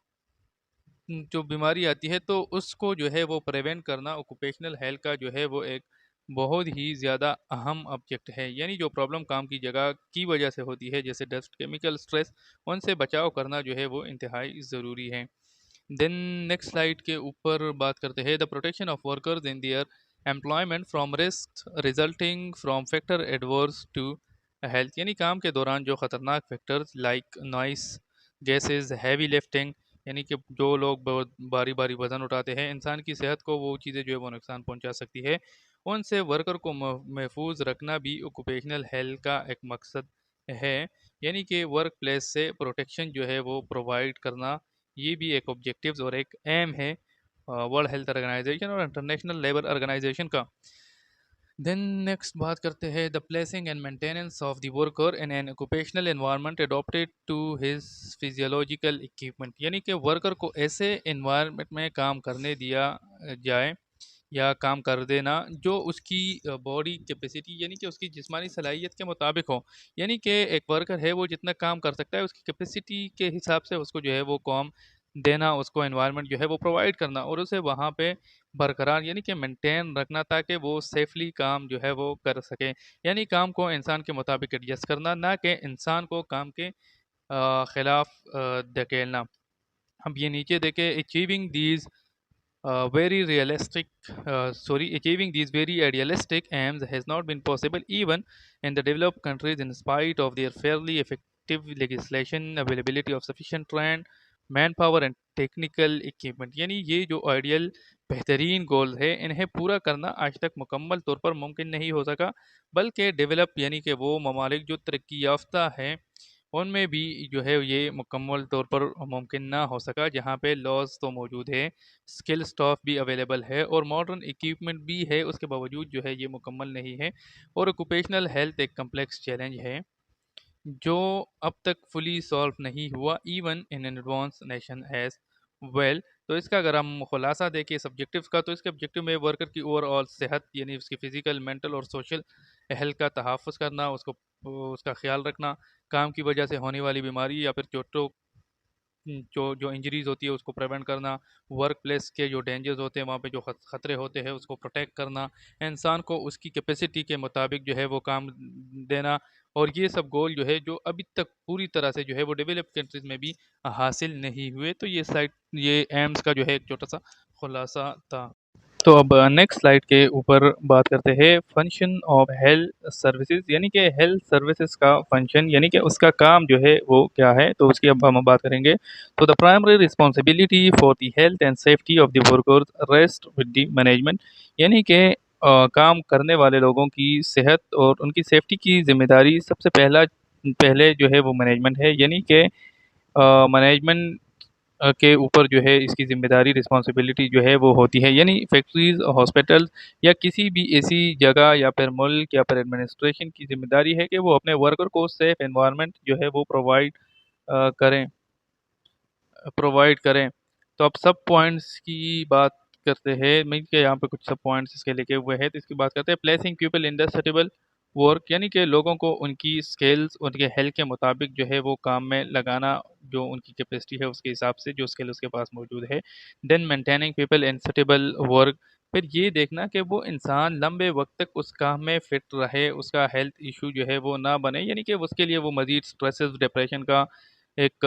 जो बीमारी आती है तो उसको जो है वो प्रिवेंट करना ऑक्यूपेशनल हेल्थ का जो है वो एक बहुत ही ज़्यादा अहम ऑब्जेक्ट है। यानी जो प्रॉब्लम काम की जगह की वजह से होती है जैसे डस्ट, केमिकल, स्ट्रेस, उनसे बचाव करना जो है वो इंतहाई ज़रूरी है। देन नेक्स्ट स्लाइड के ऊपर बात करते हैं the protection of workers in their employment from risk resulting from factor adverse to health, यानी काम के दौरान जो ख़तरनाक factors like noise, gases, heavy lifting, यानी कि जो लोग बहुत भारी भारी वजन उठाते हैं, इंसान की सेहत को वो चीज़ें जो है वो नुकसान पहुंचा सकती है, उनसे वर्कर को महफूज रखना भी ऑक्यूपेशनल हेल्थ का एक मकसद है। यानी कि वर्क प्लेस से प्रोटेक्शन जो है वो प्रोवाइड करना, ये भी एक ऑब्जेक्टिव्स और एक एम है वर्ल्ड हेल्थ ऑर्गेनाइजेशन और इंटरनेशनल लेबर ऑर्गेनाइजेशन का। देन नेक्स्ट बात करते हैं the placing and maintenance of the worker in an occupational environment adopted to his physiological equipment, यानी कि वर्कर को ऐसे एनवायरनमेंट में काम करने दिया जाए या काम कर देना जो उसकी बॉडी कैपेसिटी यानी कि उसकी जिस्मानी सलाहियत के मुताबिक हो। यानी कि एक वर्कर है वो जितना काम कर सकता है उसकी कैपेसिटी के हिसाब से उसको जो है वो काम देना, उसको एनवायरनमेंट जो है वो प्रोवाइड करना और उसे वहाँ पे बरकरार यानी कि मेंटेन रखना ताकि वो सेफली काम जो है वो कर सके। यानी काम को इंसान के मुताबिक एडजस्ट करना, ना कि इंसान को काम के खिलाफ धकेलना। अब ये नीचे देखे achieving these very realistic sorry achieving these very idealistic aims has not been possible even in the developed countries in spite of their fairly effective legislation, availability of sufficient trained manpower and technical equipment, यानी ये जो आइडियल बेहतरीन गोल्स है इन्हें पूरा करना आज तक मुकम्मल तौर पर मुमकिन नहीं हो सका, बल्कि डेवलप यानी कि वो ममालिक जो तरक्की याफ्ता हैं उनमें भी जो है ये मुकम्मल तौर पर मुमकिन ना हो सका, जहाँ पे लॉज तो मौजूद है, स्किल स्टाफ भी अवेलेबल है और मॉडर्न इक्विपमेंट भी है, उसके बावजूद जो है ये मुकम्मल नहीं है। और ऑक्यूपेशनल हेल्थ एक कम्प्लेक्स चैलेंज है जो अब तक फुली सॉल्व नहीं हुआ even in an advance nation as well. तो इसका अगर हम खुलासा देखें सब्जेक्टिव्स का, तो इसके ऑब्जेक्टिव में वर्कर की ओवरऑल सेहत यानी उसकी फिजिकल, मेंटल और सोशल अहल का तहफ़्फ़ुज़ करना, उसका ख़्याल रखना, काम की वजह से होने वाली बीमारी या फिर चोटों जो जो इंजरीज़ होती है उसको प्रिवेंट करना, वर्क प्लेस के जो डेंजर्स होते हैं वहाँ पे जो खतरे होते हैं उसको प्रोटेक्ट करना, इंसान को उसकी कैपेसिटी के मुताबिक जो है वो काम देना। और ये सब गोल जो है जो अभी तक पूरी तरह से जो है वो डेवलप्ड कंट्रीज़ में भी हासिल नहीं हुए। तो ये एम्स का जो है एक छोटा सा खुलासा था। तो अब नेक्स्ट स्लाइड के ऊपर बात करते हैं फंक्शन ऑफ हेल्थ सर्विसेज, यानी कि हेल्थ सर्विसेज का फंक्शन यानी कि उसका काम जो है वो क्या है, तो उसकी अब हम बात करेंगे। तो the primary responsibility for the health and safety of the workers rest with the management, यानी कि काम करने वाले लोगों की सेहत और उनकी सेफ्टी की जिम्मेदारी सबसे पहले जो है वो मैनेजमेंट है, यानी कि मैनेजमेंट के ऊपर जो है इसकी ज़िम्मेदारी रिस्पॉन्सिबिलिटी जो है वो होती है, यानी फैक्ट्रीज़, हॉस्पिटल्स या किसी भी ऐसी जगह या फिर मुल्क या फिर एडमिनिस्ट्रेशन की ज़िम्मेदारी है कि वो अपने वर्कर को सेफ एनवायरनमेंट जो है वो करें प्रोवाइड करें। तो अब सब पॉइंट्स की बात करते हैं, मैं के यहाँ पे कुछ सब पॉइंट्स इसके लिखे हुए हैं, तो इसकी बात करते हैं। Placing people in the suitable work, यानी कि लोगों को उनकी स्किल्स उनके हेल्थ के मुताबिक जो है वो काम में लगाना, जो उनकी कैपेसिटी है उसके हिसाब से जो स्किल उसके पास मौजूद है। Then maintaining people in suitable work, फिर ये देखना कि वो इंसान लंबे वक्त तक उस काम में फिट रहे, उसका हेल्थ इशू जो है वो ना बने, यानी कि उसके लिए वो मजीद स्ट्रेसेस डिप्रेशन का एक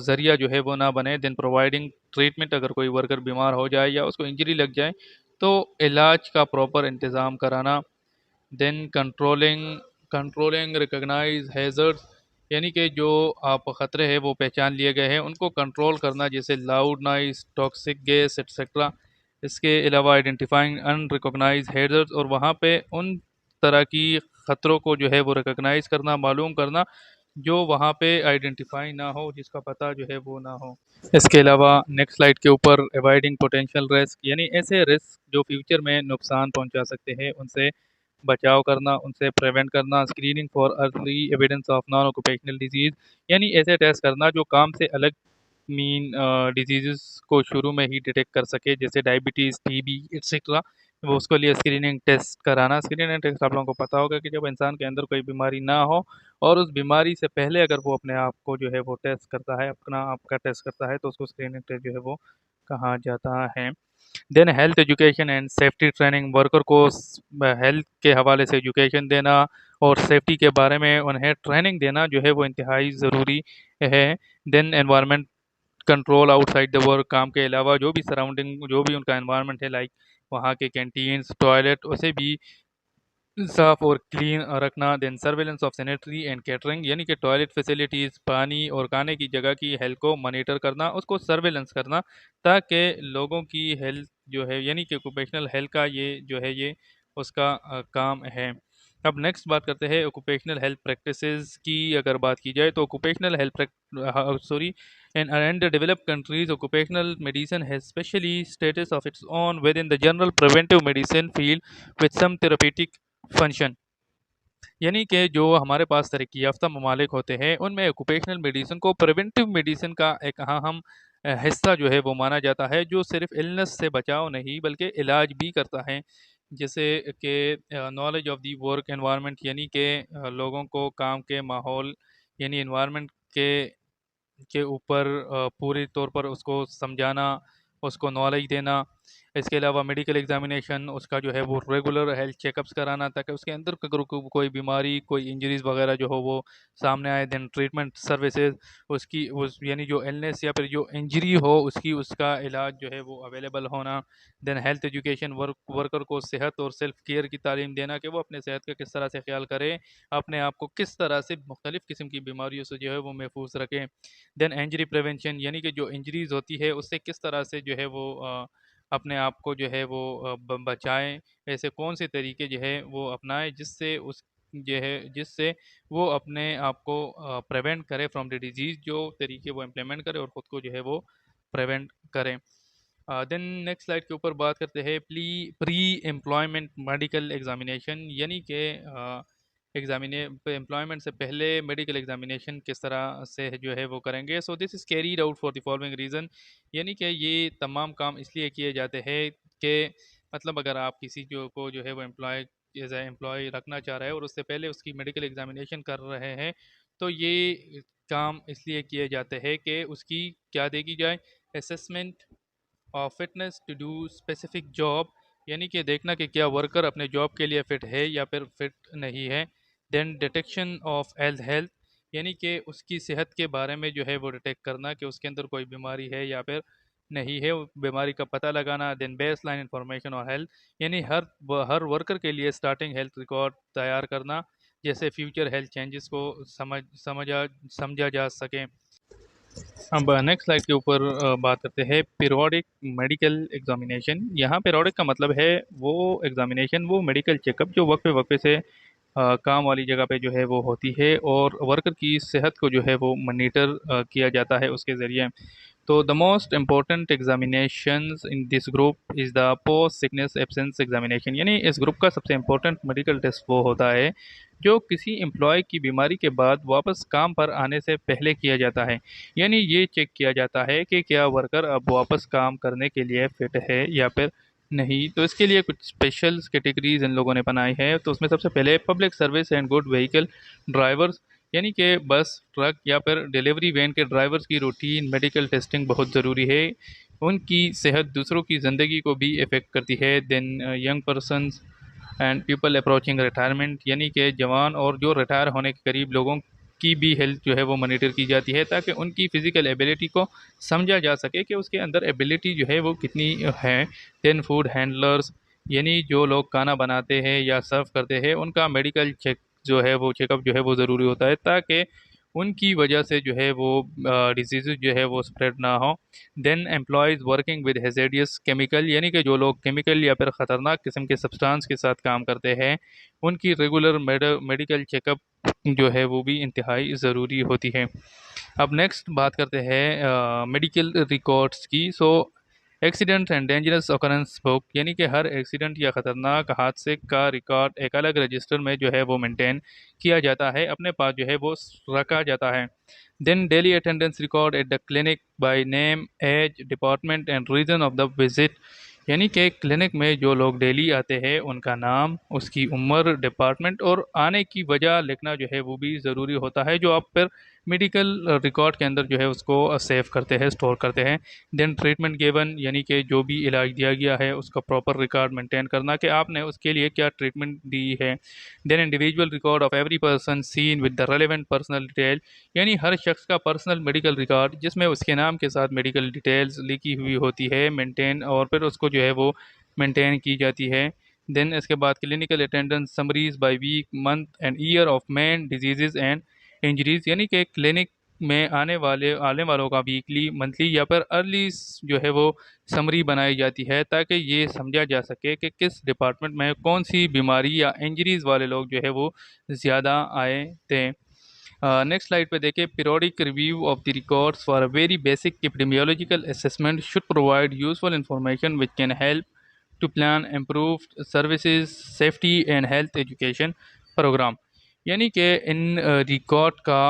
ज़रिया जो है वो ना बने। देन प्रोवाइडिंग ट्रीटमेंट, अगर कोई वर्कर बीमार हो जाए या उसको इंजरी लग जाए तो इलाज का प्रॉपर इंतज़ाम कराना। देन कंट्रोलिंग रिकॉग्नाइज हैज़र्ड्स, यानी कि जो आप ख़तरे हैं वो पहचान लिए गए हैं उनको कंट्रोल करना, जैसे loud noise, toxic gas etcetera. इसके अलावा आइडेंटिफाइंग अनरिकॉग्नाइज हैज़र्ड्स, और वहाँ पे उन तरह की ख़तरों को जो है वो रिकॉग्नाइज करना, मालूम करना, जो वहाँ पे आइडेंटिफाई ना हो, जिसका पता जो है वो ना हो। इसके अलावा नेक्स्ट स्लाइड के ऊपर अवॉइडिंग पोटेंशियल रिस्क, यानी ऐसे रिस्क जो फ्यूचर में नुकसान पहुंचा सकते हैं उनसे बचाव करना, उनसे प्रिवेंट करना। Screening for early evidence of non occupational disease, यानी ऐसे टेस्ट करना जो काम से अलग मीन डिजीज़ को शुरू में ही डिटेक्ट कर सके, जैसे डायबिटीज़, टीबी एक्सेट्रा। वो उसके लिए स्क्रीनिंग टेस्ट कराना। स्क्रीनिंग टेस्ट आप लोगों को पता होगा कि जब इंसान के अंदर कोई बीमारी ना हो और उस बीमारी से पहले अगर वो अपने आप को जो है वो टेस्ट करता है, अपना आपका टेस्ट करता है, तो उसको स्क्रीनिंग टेस्ट जो है वो कहा जाता है। Then health education and safety training, worker को हेल्थ के हवाले से एजुकेशन देना और सेफ्टी के बारे में उन्हें ट्रेनिंग देना जो है वो इंतहाई ज़रूरी है। Then environment control outside the work, काम के अलावा जो भी सराउंडिंग जो भी उनका एनवायरनमेंट है, लाइक वहाँ के कैंटीन्स, टॉयलेट, उसे भी साफ और क्लीन रखना। Then surveillance of sanitary and catering, यानी कि टॉयलेट फैसिलिटीज़, पानी और खाने की जगह की हेल्थ को मॉनिटर करना, उसको सर्वेलेंस करना, ताकि लोगों की हेल्थ जो है यानी कि ऑक्यूपेशनल हेल्थ का ये जो है ये उसका काम है। अब नेक्स्ट बात करते हैं ऑक्यूपेशनल हेल्थ प्रैक्टिसेस की। अगर बात की जाए तो occupational health sorry and developed countries, occupational medicine has specially status of its own within the general preventive medicine field with some therapeutic function, यानी कि जो हमारे पास तरक्की याफ्ता ममालिक होते हैं उनमें ऑक्यूपेशनल मेडिसिन को प्रिवेंटिव मेडिसिन का एक अहम हिस्सा जो है वो माना जाता है, जो सिर्फ इलनेस से बचाव नहीं बल्कि इलाज भी करता है। जैसे कि knowledge of the work environment, यानी कि लोगों को काम के माहौल यानी एनवायरनमेंट के ऊपर पूरे तौर पर उसको समझाना, उसको नॉलेज देना। इसके अलावा मेडिकल एग्जामिनेशन, उसका जो है वो रेगुलर हेल्थ चेकअप्स कराना, ताकि उसके अंदर अगर कोई बीमारी, कोई इंजरीज वगैरह जो हो वो सामने आए। देन ट्रीटमेंट सर्विसेज, उसकी उस यानी जो इलनेस या फिर जो इंजरी हो उसकी उसका इलाज जो है वो अवेलेबल होना। देन हेल्थ एजुकेशन, वर्कर को सेहत और सेल्फ केयर की तालीम देना कि वो अपने सेहत का किस तरह से ख्याल करे, अपने आप को किस तरह से मुख्तलिफ़ किस्म की बीमारियों से जो है वो महफूज रखें। देन इंजरी प्रिवेंशन, यानी कि जो इंजरीज होती है उससे किस तरह से जो है वो अपने आप को जो है वो बचाएं, ऐसे कौन से तरीके जो है वो अपनाएं जिससे वो अपने आप को प्रिवेंट करे फ्रॉम द डिजीज़, जो तरीके वो इम्प्लीमेंट करे और ख़ुद को जो है वो प्रिवेंट करें। देन नेक्स्ट स्लाइड के ऊपर बात करते हैं प्री एम्प्लॉयमेंट मेडिकल एग्जामिनेशन, यानी कि एग्जामिने एम्प्लॉयमेंट से पहले मेडिकल एग्जामिनेशन किस तरह से जो है वो करेंगे। So this is carried out for the following reason, यानी कि ये तमाम काम इसलिए किए जाते हैं कि मतलब अगर आप किसी जो है वो एम्प्लॉय एज ए एम्प्लॉय रखना चाह रहा है और उससे पहले उसकी मेडिकल एग्जामिनेशन कर रहे हैं, तो ये काम इसलिए किए जाते हैं कि उसकी क्या देखी जाए, assessment of fitness to do specific job, यानी कि देखना कि क्या वर्कर अपने जॉब के लिए फ़िट है या फिर फिट नहीं है। Then detection of health health, यानी कि उसकी सेहत के बारे में जो है वो डिटेक्ट करना कि उसके अंदर कोई बीमारी है या फिर नहीं है, वो बीमारी का पता लगाना। देन बेस लाइन इंफॉर्मेशन और हेल्थ, यानी हर वर्कर के लिए स्टार्टिंग हेल्थ रिकॉर्ड तैयार करना, जैसे फ्यूचर हेल्थ चेंजेस को समझा जा सके। अब नेक्स्ट स्लाइड के ऊपर बात करते हैं पीरियोडिक मेडिकल एग्जामिनेशन। यहाँ पीरियोडिक का मतलब है वो एग्जामिनेशन, वो मेडिकल चेकअप जो वक्त पे से काम वाली जगह पे जो है वो होती है और वर्कर की सेहत को जो है वो मॉनिटर किया जाता है उसके ज़रिए। तो the most important examinations in this group is the post sickness absence examination, यानी इस ग्रुप का सबसे इम्पोर्टेंट मेडिकल टेस्ट वो होता है जो किसी एम्प्लॉय की बीमारी के बाद वापस काम पर आने से पहले किया जाता है। यानी ये चेक किया जाता है कि क्या वर्कर अब वापस काम करने के लिए फिट है या फिर नहीं। तो इसके लिए कुछ स्पेशल कैटेगरीज इन लोगों ने बनाई है। तो उसमें सबसे पहले public service and good vehicle drivers, यानी कि बस, ट्रक या फिर डिलीवरी वैन के ड्राइवर्स की रूटीन मेडिकल टेस्टिंग बहुत ज़रूरी है। उनकी सेहत दूसरों की ज़िंदगी को भी इफ़ेक्ट करती है। Then young persons and people approaching retirement, यानी कि जवान और जो रिटायर होने के करीब लोगों की भी हेल्थ जो है वो मॉनिटर की जाती है ताकि उनकी फ़िज़िकल एबिलिटी को समझा जा सके कि उसके अंदर एबिलिटी जो है वो कितनी है। देन फूड हैंडलर्स, यानी जो लोग खाना बनाते हैं या सर्व करते हैं उनका मेडिकल चेक जो है वो चेकअप जो है वो ज़रूरी होता है ताकि उनकी वजह से जो है वो डिजीज़ जो है वो स्प्रेड ना हो। Then employees working with hazardous chemical, यानी कि जो लोग केमिकल या फिर ख़तरनाक किस्म के सब्सटेंस के साथ काम करते हैं उनकी रेगुलर मेडिकल चेकअप जो है वो भी इंतहाई ज़रूरी होती है। अब नेक्स्ट बात करते हैं मेडिकल रिकॉर्ड्स की। So accident and dangerous occurrence book, यानी कि हर एक्सीडेंट या ख़तरनाक हादसे का रिकॉर्ड एक अलग रजिस्टर में जो है वो मेंटेन किया जाता है, अपने पास जो है वो रखा जाता है। Then daily attendance record at the clinic by name age department and reason of the visit, यानी कि क्लिनिक में जो लोग डेली आते हैं उनका नाम, उसकी उम्र, डिपार्टमेंट और आने की वजह लिखना जो है वो भी ज़रूरी होता है, जो आप फिर मेडिकल रिकॉर्ड के अंदर जो है उसको सेव करते हैं, स्टोर करते हैं। देन ट्रीटमेंट गिवन, यानी कि जो भी इलाज दिया गया है उसका प्रॉपर रिकॉर्ड मेंटेन करना कि आपने उसके लिए क्या ट्रीटमेंट दी है। Then individual record of every person seen with the relevant personal detail, यानी हर शख्स का पर्सनल मेडिकल रिकॉर्ड जिसमें उसके नाम के साथ मेडिकल डिटेल्स लिखी हुई होती है मेंटेन, और फिर उसको जो है वो मेंटेन की जाती है। देन इसके बाद clinical attendance summaries by week, month and year of main diseases and injuries, यानी कि क्लिनिक में आने वालों का वीकली, मंथली या फिर अर्ली जो है वो समरी बनाई जाती है ताकि ये समझा जा सके कि किस डिपार्टमेंट में कौन सी बीमारी या इंजरीज वाले लोग जो है वो ज़्यादा आए थे। नेक्स्ट स्लाइड पे देखें, periodic review of the records for a very basic epidemiological assessment should provide useful information which can help to plan improved services, safety and health education program, यानी कि इन रिकॉर्ड का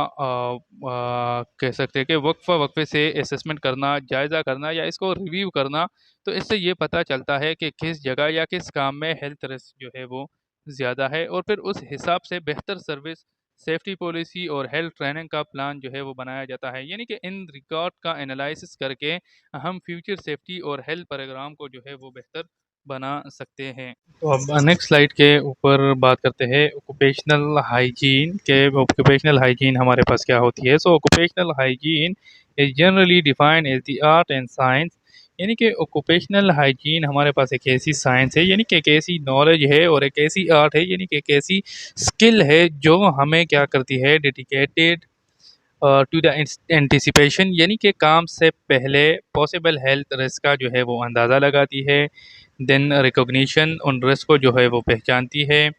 कह सकते हैं कि वक्फा वक्फे से असेसमेंट करना, जायज़ा करना या इसको रिव्यू करना, तो इससे ये पता चलता है कि किस जगह या किस काम में हेल्थ रिस्क जो है वो ज़्यादा है और फिर उस हिसाब से बेहतर सर्विस, सेफ्टी पॉलिसी और हेल्थ ट्रेनिंग का प्लान जो है वो बनाया जाता है। यानी कि इन रिकॉर्ड का एनालिसिस करके हम फ्यूचर सेफ्टी और हेल्थ प्रोग्राम को जो है वो बेहतर बना सकते हैं। तो अब नेक्स्ट स्लाइड के ऊपर बात करते हैं ऑक्यूपेशनल हाइजीन के। ऑक्यूपेशनल हाइजीन हमारे पास क्या होती है। So occupational hygiene is generally defined as the art and science, यानी कि ऑक्यूपेशनल हाइजीन हमारे पास एक ऐसी साइंस है, यानी कि एक ऐसी नॉलेज है और एक ऐसी आर्ट है, यानी कि एक ऐसी स्किल है जो हमें क्या करती है, डेडिकेटेड टू द एंटिसिपेशन, यानी कि काम से पहले पॉसिबल हेल्थ रिस्क का जो है वो अंदाज़ा लगाती है। देन रिकॉग्निशन उन रिस्क को जो है वो पहचानती है।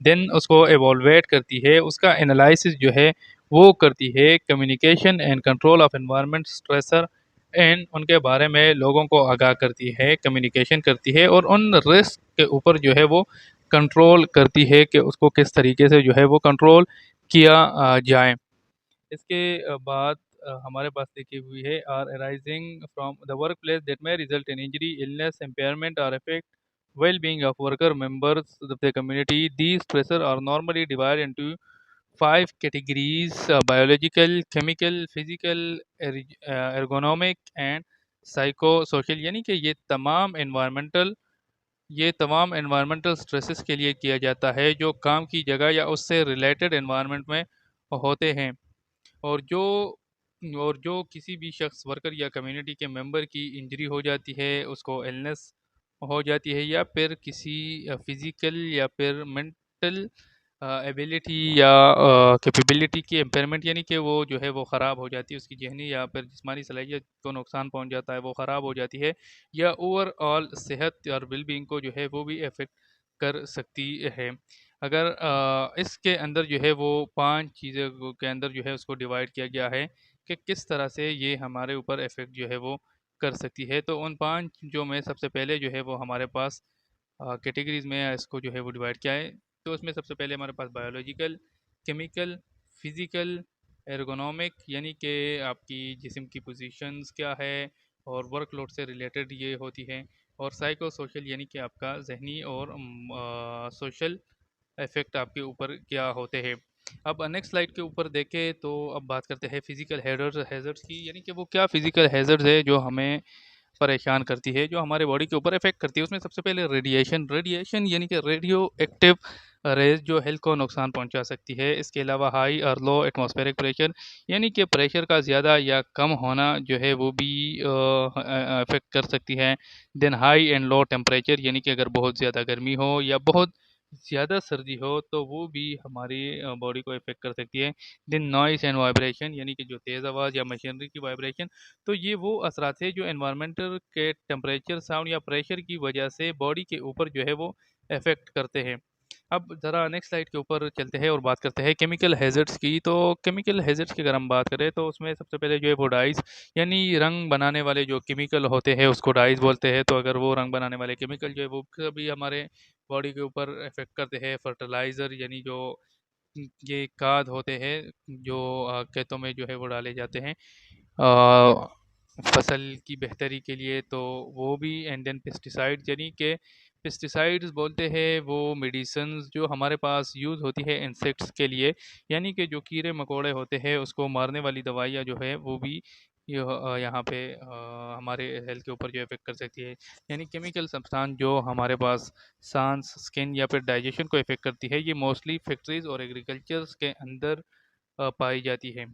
देन उसको एवोलुएट करती है, उसका एनालिसिस जो है वो करती है। Communication and control of environment stressor and उनके बारे में लोगों को आगाह करती है, कम्युनिकेशन करती है और उन रिस्क के ऊपर जो है वो कंट्रोल करती है कि उसको किस तरीके से जो है वो कंट्रोल किया जाए। इसके बाद हमारे पास लिखी हुई है are arising from the work place that may result in injury, illness, impairment और effect well-being of worker members of the community. These pressures are normally divided into five categories: biological, chemical, physical, ergonomic and psychosocial। यानी कि ये तमाम स्ट्रेसेस के लिए किया जाता है जो काम की जगह या उससे रिलेटेड एनवायरनमेंट में होते हैं। और जो और जो किसी भी शख्स, वर्कर या कम्युनिटी के मेंबर की इंजरी हो जाती है, उसको इलनेस हो जाती है, या फिर किसी फिजिकल या फिर मेंटल एबिलिटी या कैपेबिलिटी की इम्पेयरमेंट, यानी कि वो जो है वो ख़राब हो जाती है, उसकी जहनी या फिर जिस्मानी सलाहियत को नुकसान पहुंच जाता है, वो ख़राब हो जाती है, या ओवरऑल सेहत और वेलबींग को जो है वो भी अफेक्ट कर सकती है। अगर इसके अंदर जो है वो 5 चीज़ें के अंदर जो है उसको डिवाइड किया गया है कि किस तरह से ये हमारे ऊपर इफ़ेक्ट जो है वो कर सकती है। तो उन 5 जो में सबसे पहले जो है वो हमारे पास कैटेगरीज़ में इसको जो है वो डिवाइड किया है। तो उसमें सबसे पहले हमारे पास बायोलॉजिकल, केमिकल, फिज़िकल, एर्गोनॉमिक यानी कि आपकी जिस्म की पोजीशंस क्या है और वर्कलोड से रिलेटेड ये होती हैं, और साइको सोशल यानी कि आपका ज़हनी और सोशल इफ़ेक्ट आपके ऊपर क्या होते हैं। अब नेक्स्ट स्लाइड के ऊपर देखें तो अब बात करते हैं फिज़िकल हैज़र्ड्स की, यानी कि वो क्या फ़िज़िकल हैज़र्ड्स है जो हमें परेशान करती है, जो हमारे बॉडी के ऊपर इफ़ेक्ट करती है। उसमें सबसे पहले रेडिएशन यानी कि रेडियो एक्टिव रेज़ जो हेल्थ को नुकसान पहुंचा सकती है। इसके अलावा हाई और लो एटमॉस्फेरिक प्रेशर यानी कि प्रेशर का ज़्यादा या कम होना जो है वो भी अफेक्ट कर सकती है। Then high and low temperature यानी कि अगर बहुत ज़्यादा गर्मी हो या बहुत ज़्यादा सर्दी हो तो वो भी हमारी बॉडी को इफ़ेक्ट कर सकती है। देन नॉइस एंड वाइब्रेशन यानी कि जो तेज़ आवाज़ या मशीनरी की वाइब्रेशन। तो ये वो असरात है जो एनवायरमेंटल के टेम्परेचर, साउंड या प्रेशर की वजह से बॉडी के ऊपर जो है वो इफ़ेक्ट करते हैं। अब ज़रा नेक्स्ट स्लाइड के ऊपर चलते हैं और बात करते हैं केमिकल हैज़र्ड्स की। तो केमिकल हैज़र्ड्स की अगर हम बात करें तो उसमें सबसे पहले जो है वो डाइज़ यानी रंग बनाने वाले जो केमिकल होते हैं उसको डाइज़ बोलते हैं। तो अगर वो रंग बनाने वाले केमिकल जो है वो कभी हमारे बॉडी के ऊपर इफ़ेक्ट करते हैं। फर्टिलाइज़र यानी जो ये खाद होते हैं जो खेतों में जो है वो डाले जाते हैं फसल की बेहतरी के लिए, तो वो भी। एंड देन पेस्टिसाइड्स यानी कि पेस्टिसाइड्स बोलते हैं वो मेडिसिन्स जो हमारे पास यूज़ होती है इंसेक्ट्स के लिए, यानी कि जो कीड़े मकोड़े होते हैं उसको मारने वाली दवाइयाँ जो है वो भी यहाँ पे हमारे हेल्थ के ऊपर जो इफ़ेक्ट कर सकती है। यानी केमिकल सब्सटेंस जो हमारे पास सांस, स्किन या फिर डाइजेशन को इफ़ेक्ट करती है, ये मोस्टली फैक्ट्रीज और एग्रीकल्चर्स के अंदर पाई जाती है।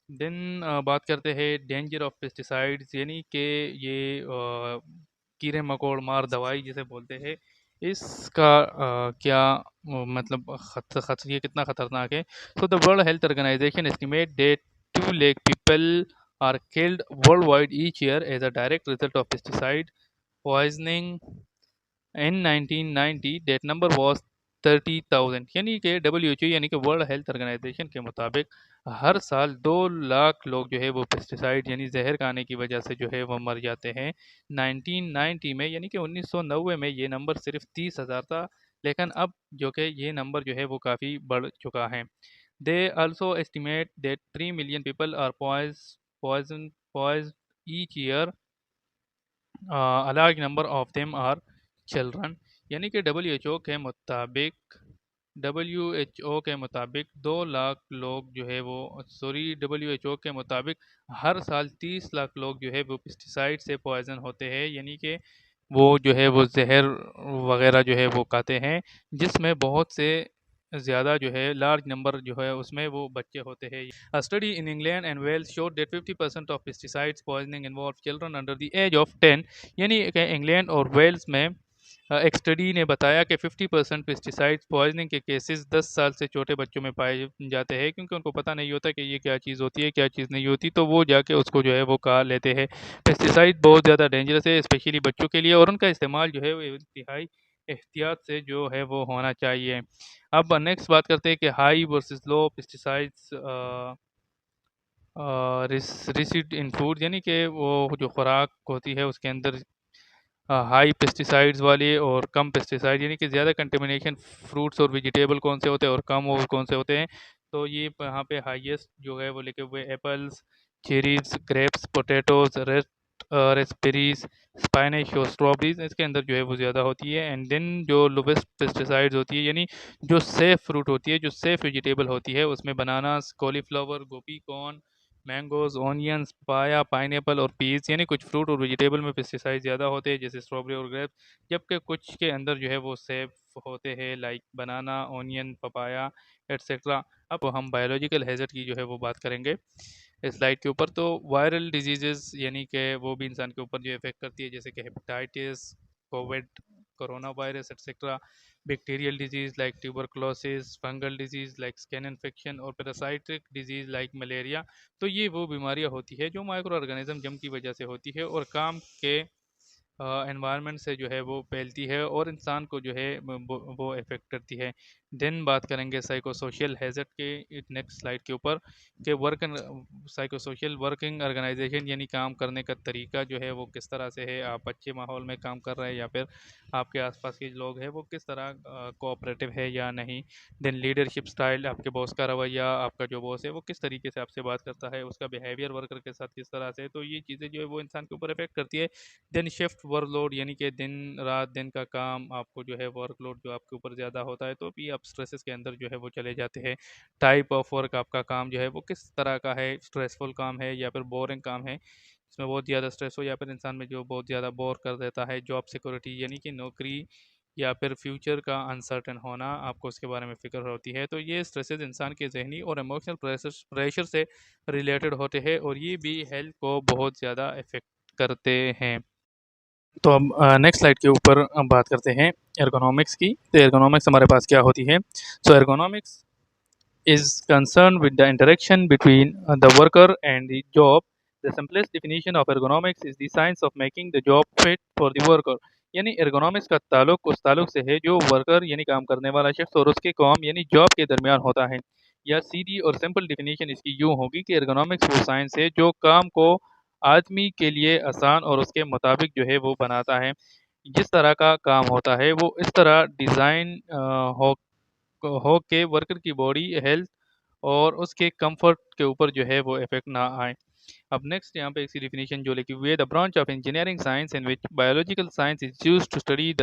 देन बात करते हैं डेंजर ऑफ पेस्टिसाइड्स यानी कि ये कीड़े मकोड़ मार दवाई जिसे बोलते हैं, इसका क्या मतलब ये कितना ख़तरनाक है। So the world health organisation estimate that 2 lakh people are killed worldwide each year as a direct result of pesticide poisoning. In 1990 that number was 30,000। यानी कि WHO यानी कि वर्ल्ड हेल्थ ऑर्गेनाइजेशन के मुताबिक हर साल 2 लाख लोग जो है वो पेस्टिसाइड यानी जहर खाने की वजह से जो है वो मर जाते हैं। 1990 में यानी कि 1990 में ये नंबर सिर्फ 30,000 था, लेकिन अब जो कि ये नंबर जो है वो काफ़ी बढ़ चुका है। They also estimate that 3 million people are poisoned each year, a large number of them are children। यानी कि डब्ल्यू एच ओ के मुताबिक 2 लाख लोग जो है वो WHO के मुताबिक हर साल 30 लाख लोग जो है वो पेस्टिसाइड से पॉइजन होते हैं, यानी कि वो जो है वो जहर वगैरह जो है वो खाते हैं, जिसमें बहुत से ज़्यादा जो है लार्ज नंबर जो है उसमें वो बच्चे होते हैं। A study in England and Wales showed that 50% of pesticides poisoning involved children under the age of 10। यानी कि इंग्लैंड और वेल्स में एक स्टडी ने बताया कि 50% पेस्टिसाइड्स पॉइजनिंग के केसेस 10 साल से छोटे बच्चों में पाए जाते हैं, क्योंकि उनको पता नहीं होता कि ये क्या चीज़ होती है क्या चीज़ नहीं होती, तो वो जाके उसको जो है वो खा लेते हैं। पेस्टिसाइड बहुत ज़्यादा डेंजरस है स्पेशली बच्चों के लिए, और उनका इस्तेमाल जो है वो इंतहाई एहतियात से जो है वो होना चाहिए। अब नेक्स्ट बात करते हैं कि high versus low pesticides residue in food, यानी कि वो जो खुराक होती है उसके अंदर हाई पेस्टिसाइड्स वाले और कम पेस्टिसाइड, यानी कि ज़्यादा कंटेमिनेशन फ्रूट्स और वेजिटेबल कौन से होते हैं और कम और कौन से होते हैं। तो ये यहाँ पे हाईएस्ट जो है वो लिखे हुए apples, cherries, grapes, potatoes, red raspberries, spinach और स्ट्रॉबेरीज इसके अंदर जो है वो ज़्यादा होती है। एंड देन जो लोवेस्ट पेस्टिसाइड्स होती है यानी जो सेफ़ फ्रूट होती है, जो सेफ़ वेजिटेबल होती है, उसमें बनानास, कॉलीफ्लावर, गोभी, कॉर्न, मैंगोज़, ऑनियंस, पाया, पाइनएप्पल और पीस यानी कुछ फ्रूट और वेजिटेबल में पेस्टिसाइड ज़्यादा होते हैं जैसे स्ट्रॉबेरी और ग्रेप्स, जबकि कुछ के अंदर जो है वो सेफ़ होते हैं लाइक बनाना, ऑनियन, पपाया एटसेट्रा। अब हम बायोलॉजिकल हैज़र्ड की जो है वो बात करेंगे इस स्लाइड के ऊपर। तो वायरल डिजीजेस यानी कि वो भी इंसान के ऊपर जो इफेक्ट करती है जैसे कि hepatitis, Covid, corona virus etcetera, bacterial disease like tuberculosis, fungal disease like skin infection और पैरासाइटिक डिजीज लाइक मलेरिया। तो ये वो बीमारियां होती है जो माइक्रो ऑर्गेनिज्म जम की वजह से होती है और काम के एनवायरनमेंट से जो है वो फैलती है और इंसान को जो है वो इफ़ेक्ट करती है। देन बात करेंगे साइको सोशल हैज़र्ड के नेक्स्ट स्लाइड के ऊपर कि work psychosocial working organisation यानी काम करने का तरीका जो है वो किस तरह से है, आप अच्छे माहौल में काम कर रहे हैं या फिर आपके आसपास के लोग हैं वो किस तरह कोऑपरेटिव है या नहीं। देन लीडरशिप स्टाइल, आपके बॉस का रवैया, आपका जो बॉस है वो किस तरीके से आपसे बात करता है, उसका बिहेवियर वर्कर के साथ किस तरह से है, तो ये चीज़ें जो है वो इंसान के ऊपर इफेक्ट करती है। दिन शिफ्ट वर्कलोड यानी कि दिन रात दिन का काम आपको जो है वर्कलोड जो आपके ऊपर ज़्यादा होता है तो भी आप स्ट्रेसेस के अंदर जो है वो चले जाते हैं। टाइप ऑफ वर्क आपका काम जो है वो किस तरह का है, स्ट्रेसफुल काम है या फिर बोरिंग काम है, इसमें बहुत ज़्यादा स्ट्रेस हो या फिर इंसान में जो बहुत ज़्यादा बोर कर देता है। जॉब सिक्योरिटी यानी कि नौकरी या फिर फ्यूचर का अनसर्टेन होना, आपको उसके बारे में फ़िक्र होती है। तो ये स्ट्रेसेस इंसान के ज़हनी और इमोशनल प्रेशर से रिलेटेड होते हैं और ये भी हेल्थ को बहुत ज़्यादा इफ़ेक्ट करते हैं। तो अब नेक्स्ट स्लाइड के ऊपर हम बात करते हैं एर्गोनॉमिक्स की। तो एर्गोनॉमिक्स हमारे पास क्या होती है? सो ergonomics is concerned with the interaction between the worker and the job. The simplest definition of ergonomics is the science of making the job fit for the worker. यानी ergonomics का ताल्लुक उस ताल्लुक से है जो वर्कर यानी काम करने वाला शख्स और उसके काम यानी जॉब के दरमियान होता है। या सीधी और सिंपल डिफिनीशन इसकी यूँ होगी कि ergonomics वो साइंस है जो काम को आदमी के लिए आसान और उसके मुताबिक जो है वो बनाता है। जिस तरह का काम होता है वो इस तरह डिज़ाइन हो के वर्कर की बॉडी हेल्थ और उसके कंफर्ट के ऊपर जो है वो इफेक्ट ना आए। अब नेक्स्ट यहाँ पे इसकी डिफिनीशन जो लिखी हुई है, the branch of engineering science in which biological science is used to study the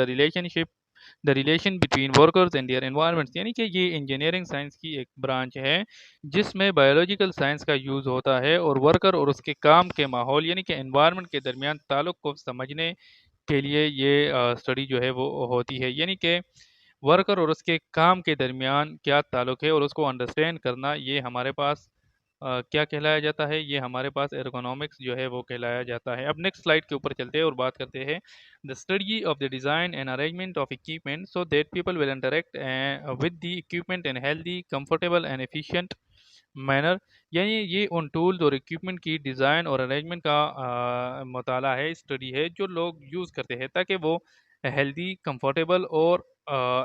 relation between workers and their environments. यानी कि ये इंजीनियरिंग साइंस की एक ब्रांच है जिसमें बायोलॉजिकल साइंस का यूज़ होता है और वर्कर और उसके काम के माहौल यानी कि एनवायरनमेंट के दरमियान ताल्लुक को समझने के लिए ये स्टडी जो है वो होती है। यानी कि वर्कर और उसके काम के दरमियान क्या ताल्लुक है और उसको अंडरस्टैंड करना ये हमारे पास क्या कहलाया जाता है, ये हमारे पास एर्गोनॉमिक्स जो है वो कहलाया जाता है। अब नेक्स्ट स्लाइड के ऊपर चलते हैं और बात करते हैं the study of the design and arrangement of equipment so that people will interact with the equipment in healthy comfortable and efficient manner. यानी ये उन टूल्स और इक्विपमेंट की डिज़ाइन और अरेंजमेंट का मुताला है, स्टडी है जो लोग यूज़ करते हैं ताकि वो हेल्दी कंफर्टेबल और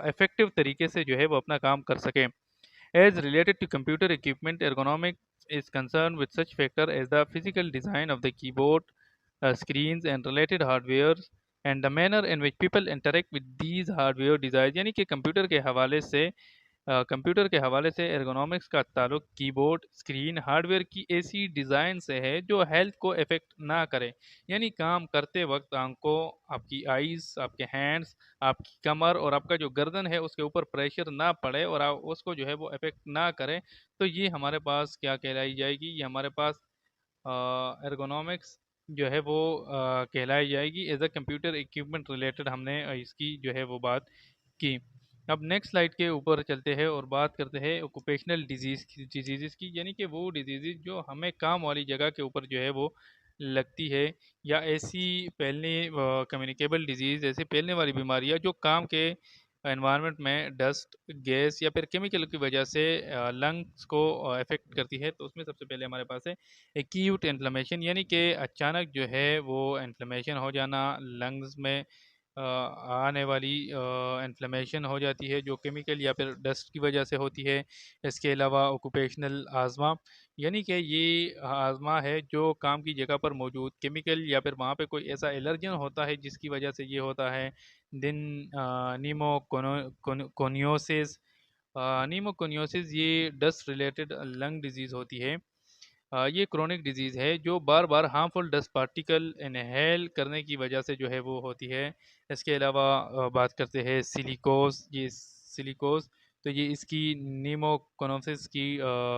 इफेक्टिव तरीके से जो है वो अपना काम कर सकें। As related to computer equipment ergonomics is concerned with such factor as the physical design of the keyboard, screens and related hardware and the manner in which people interact with these hardware designs। यानी कि कंप्यूटर के हवाले से एर्गोनॉमिक्स का ताल्लुक कीबोर्ड, स्क्रीन, हार्डवेयर की ऐसी डिज़ाइन से है जो हेल्थ को इफ़ेक्ट ना करे। यानी काम करते वक्त आंखों, आपकी आईज़, आपके हैंड्स, आपकी कमर और आपका जो गर्दन है उसके ऊपर प्रेशर ना पड़े और उसको जो है वो इफ़ेक्ट ना करे। तो ये हमारे पास क्या कहलाई जाएगी, ये हमारे पास एर्गोनॉमिक्स जो है वो कहलाई जाएगी as a computer equipment related. हमने इसकी जो है वो बात की। अब नेक्स्ट स्लाइड के ऊपर चलते हैं और बात करते हैं ऑक्यूपेशनल डिजीज़ की यानी कि वो डिजीज़ जो हमें काम वाली जगह के ऊपर जो है वो लगती है या ऐसी फैलने कम्युनिकेबल डिजीज़, ऐसे फैलने वाली बीमारियां जो काम के एनवायरनमेंट में डस्ट, गैस या फिर केमिकल की वजह से लंग्स को अफेक्ट करती है। तो उसमें सबसे पहले हमारे पास है एक्यूट इन्फ्लेमेशन यानी कि अचानक जो है वो इन्फ्लेमेशन हो जाना, लंग्स में आने वाली इन्फ्लेमेशन हो जाती है जो केमिकल या फिर डस्ट की वजह से होती है। इसके अलावा ऑक्यूपेशनल आज़मा यानी कि ये आज़मा है जो काम की जगह पर मौजूद केमिकल या फिर वहाँ पे कोई ऐसा एलर्जन होता है जिसकी वजह से ये होता है। दिन नीमोकोनियोसिस, नीमोकोनियोसिस ये डस्ट रिलेटेड लंग डिजीज़ होती है। ये क्रोनिक डिजीज़ है जो बार-बार हार्मफुल डस्ट पार्टिकल इनहेल करने की वजह से जो है वो होती है। इसके अलावा बात करते हैं सिलिकोज़ तो ये इसकी न्यूमोकोनोसिस की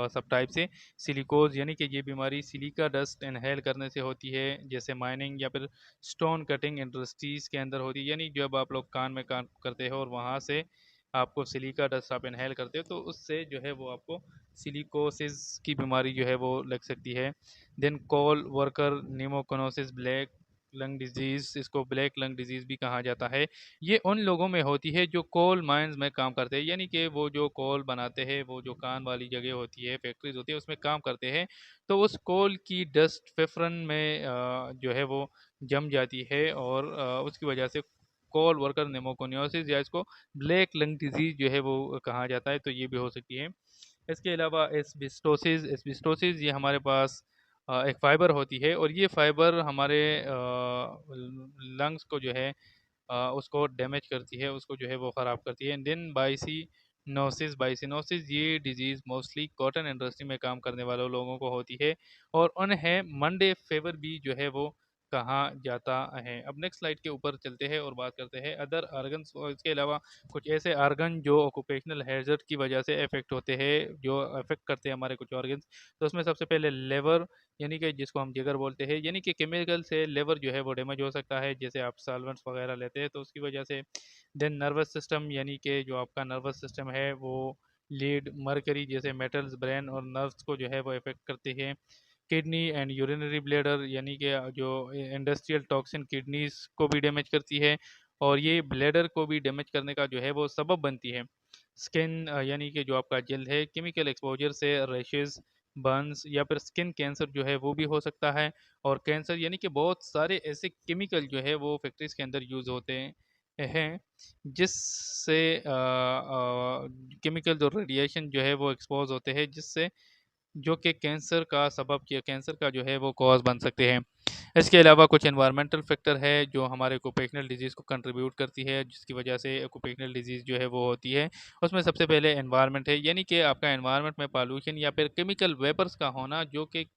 सबटाइप से सिलिकोज़ यानी कि ये बीमारी सिलिका डस्ट इनहेल करने से होती है, जैसे माइनिंग या फिर स्टोन कटिंग इंडस्ट्रीज़ के अंदर होती है। यानी जब आप लोग कान में काम करते हो और वहाँ से आपको सिलिका डस्ट आप इनहेल करते हो तो उससे जो है वो आपको सिलिकोसिस की बीमारी जो है वो लग सकती है। देन कोल वर्कर निमोकोनोसिस ब्लैक लंग डिजीज़, इसको ब्लैक लंग डिजीज़ भी कहा जाता है। ये उन लोगों में होती है जो कोल माइंस में काम करते हैं, यानी कि वो जो कोल बनाते हैं, वो जो कान वाली जगह होती है, फैक्ट्रीज होती है, उसमें काम करते हैं। तो उस कोल की डस्ट फेफरन में जो है वो जम जाती है और उसकी वजह से कोल वर्कर निमोकोनियोसिस या इसको ब्लैक लंग डिजीज़ जो है वो कहा जाता है, तो ये भी हो सकती है। इसके अलावा एस्बिस्टोसिस ये हमारे पास एक फ़ाइबर होती है और ये फ़ाइबर हमारे लंग्स को जो है उसको डैमेज करती है, उसको जो है वो ख़राब करती है। देन बाइसिनोसिस ये डिजीज़ मोस्टली कॉटन इंडस्ट्री में काम करने वाले लोगों को होती है और उन्हें मंडे फेवर भी जो है वो कहा जाता है। अब नेक्स्ट स्लाइड के ऊपर चलते हैं और बात करते हैं अदर ऑर्गन्स और इसके अलावा कुछ ऐसे ऑर्गन जो ऑक्यूपेशनल हैज़र्ड की वजह से अफेक्ट होते हैं, जो अफेक्ट करते हैं हमारे कुछ ऑर्गन्स। तो उसमें सबसे पहले लेवर यानी कि जिसको हम जिगर बोलते हैं, यानी कि केमिकल से लेवर जो है वो डैमेज हो सकता है, जैसे आप सॉल्वेंट्स वगैरह लेते हैं तो उसकी वजह से। देन नर्वस सिस्टम यानी कि जो आपका नर्वस सिस्टम है वो लीड मरकरी जैसे मेटल्स ब्रेन और नर्व्स को जो है वो इफेक्ट करते हैं। किडनी एंड यूरिनरी ब्लैडर यानी कि जो इंडस्ट्रियल टॉक्सिन किडनीज को भी डैमेज करती है और ये ब्लैडर को भी डैमेज करने का जो है वो सबब बनती है। स्किन यानी कि जो आपका जल्द है, केमिकल एक्सपोजर से रैशेस बर्न्स या फिर स्किन कैंसर जो है वो भी हो सकता है। और कैंसर यानी कि बहुत सारे ऐसे केमिकल जो है वो फैक्ट्रीज के अंदर यूज़ होते हैं जिससे केमिकल और रेडिएशन जो है वो एक्सपोज होते हैं, जिससे जो कि कैंसर का सबब या कैंसर का जो है वो कॉज बन सकते हैं। इसके अलावा कुछ एनवायरमेंटल फैक्टर है जो हमारे ऑक्यूपेशनल डिजीज़ को कंट्रीब्यूट करती है, जिसकी वजह से ऑक्यूपेशनल डिजीज़ जो है वो होती है। उसमें सबसे पहले एनवायरनमेंट है, यानी कि आपका एनवायरनमेंट में पॉल्यूशन या फिर केमिकल वेपर्स का होना जो कि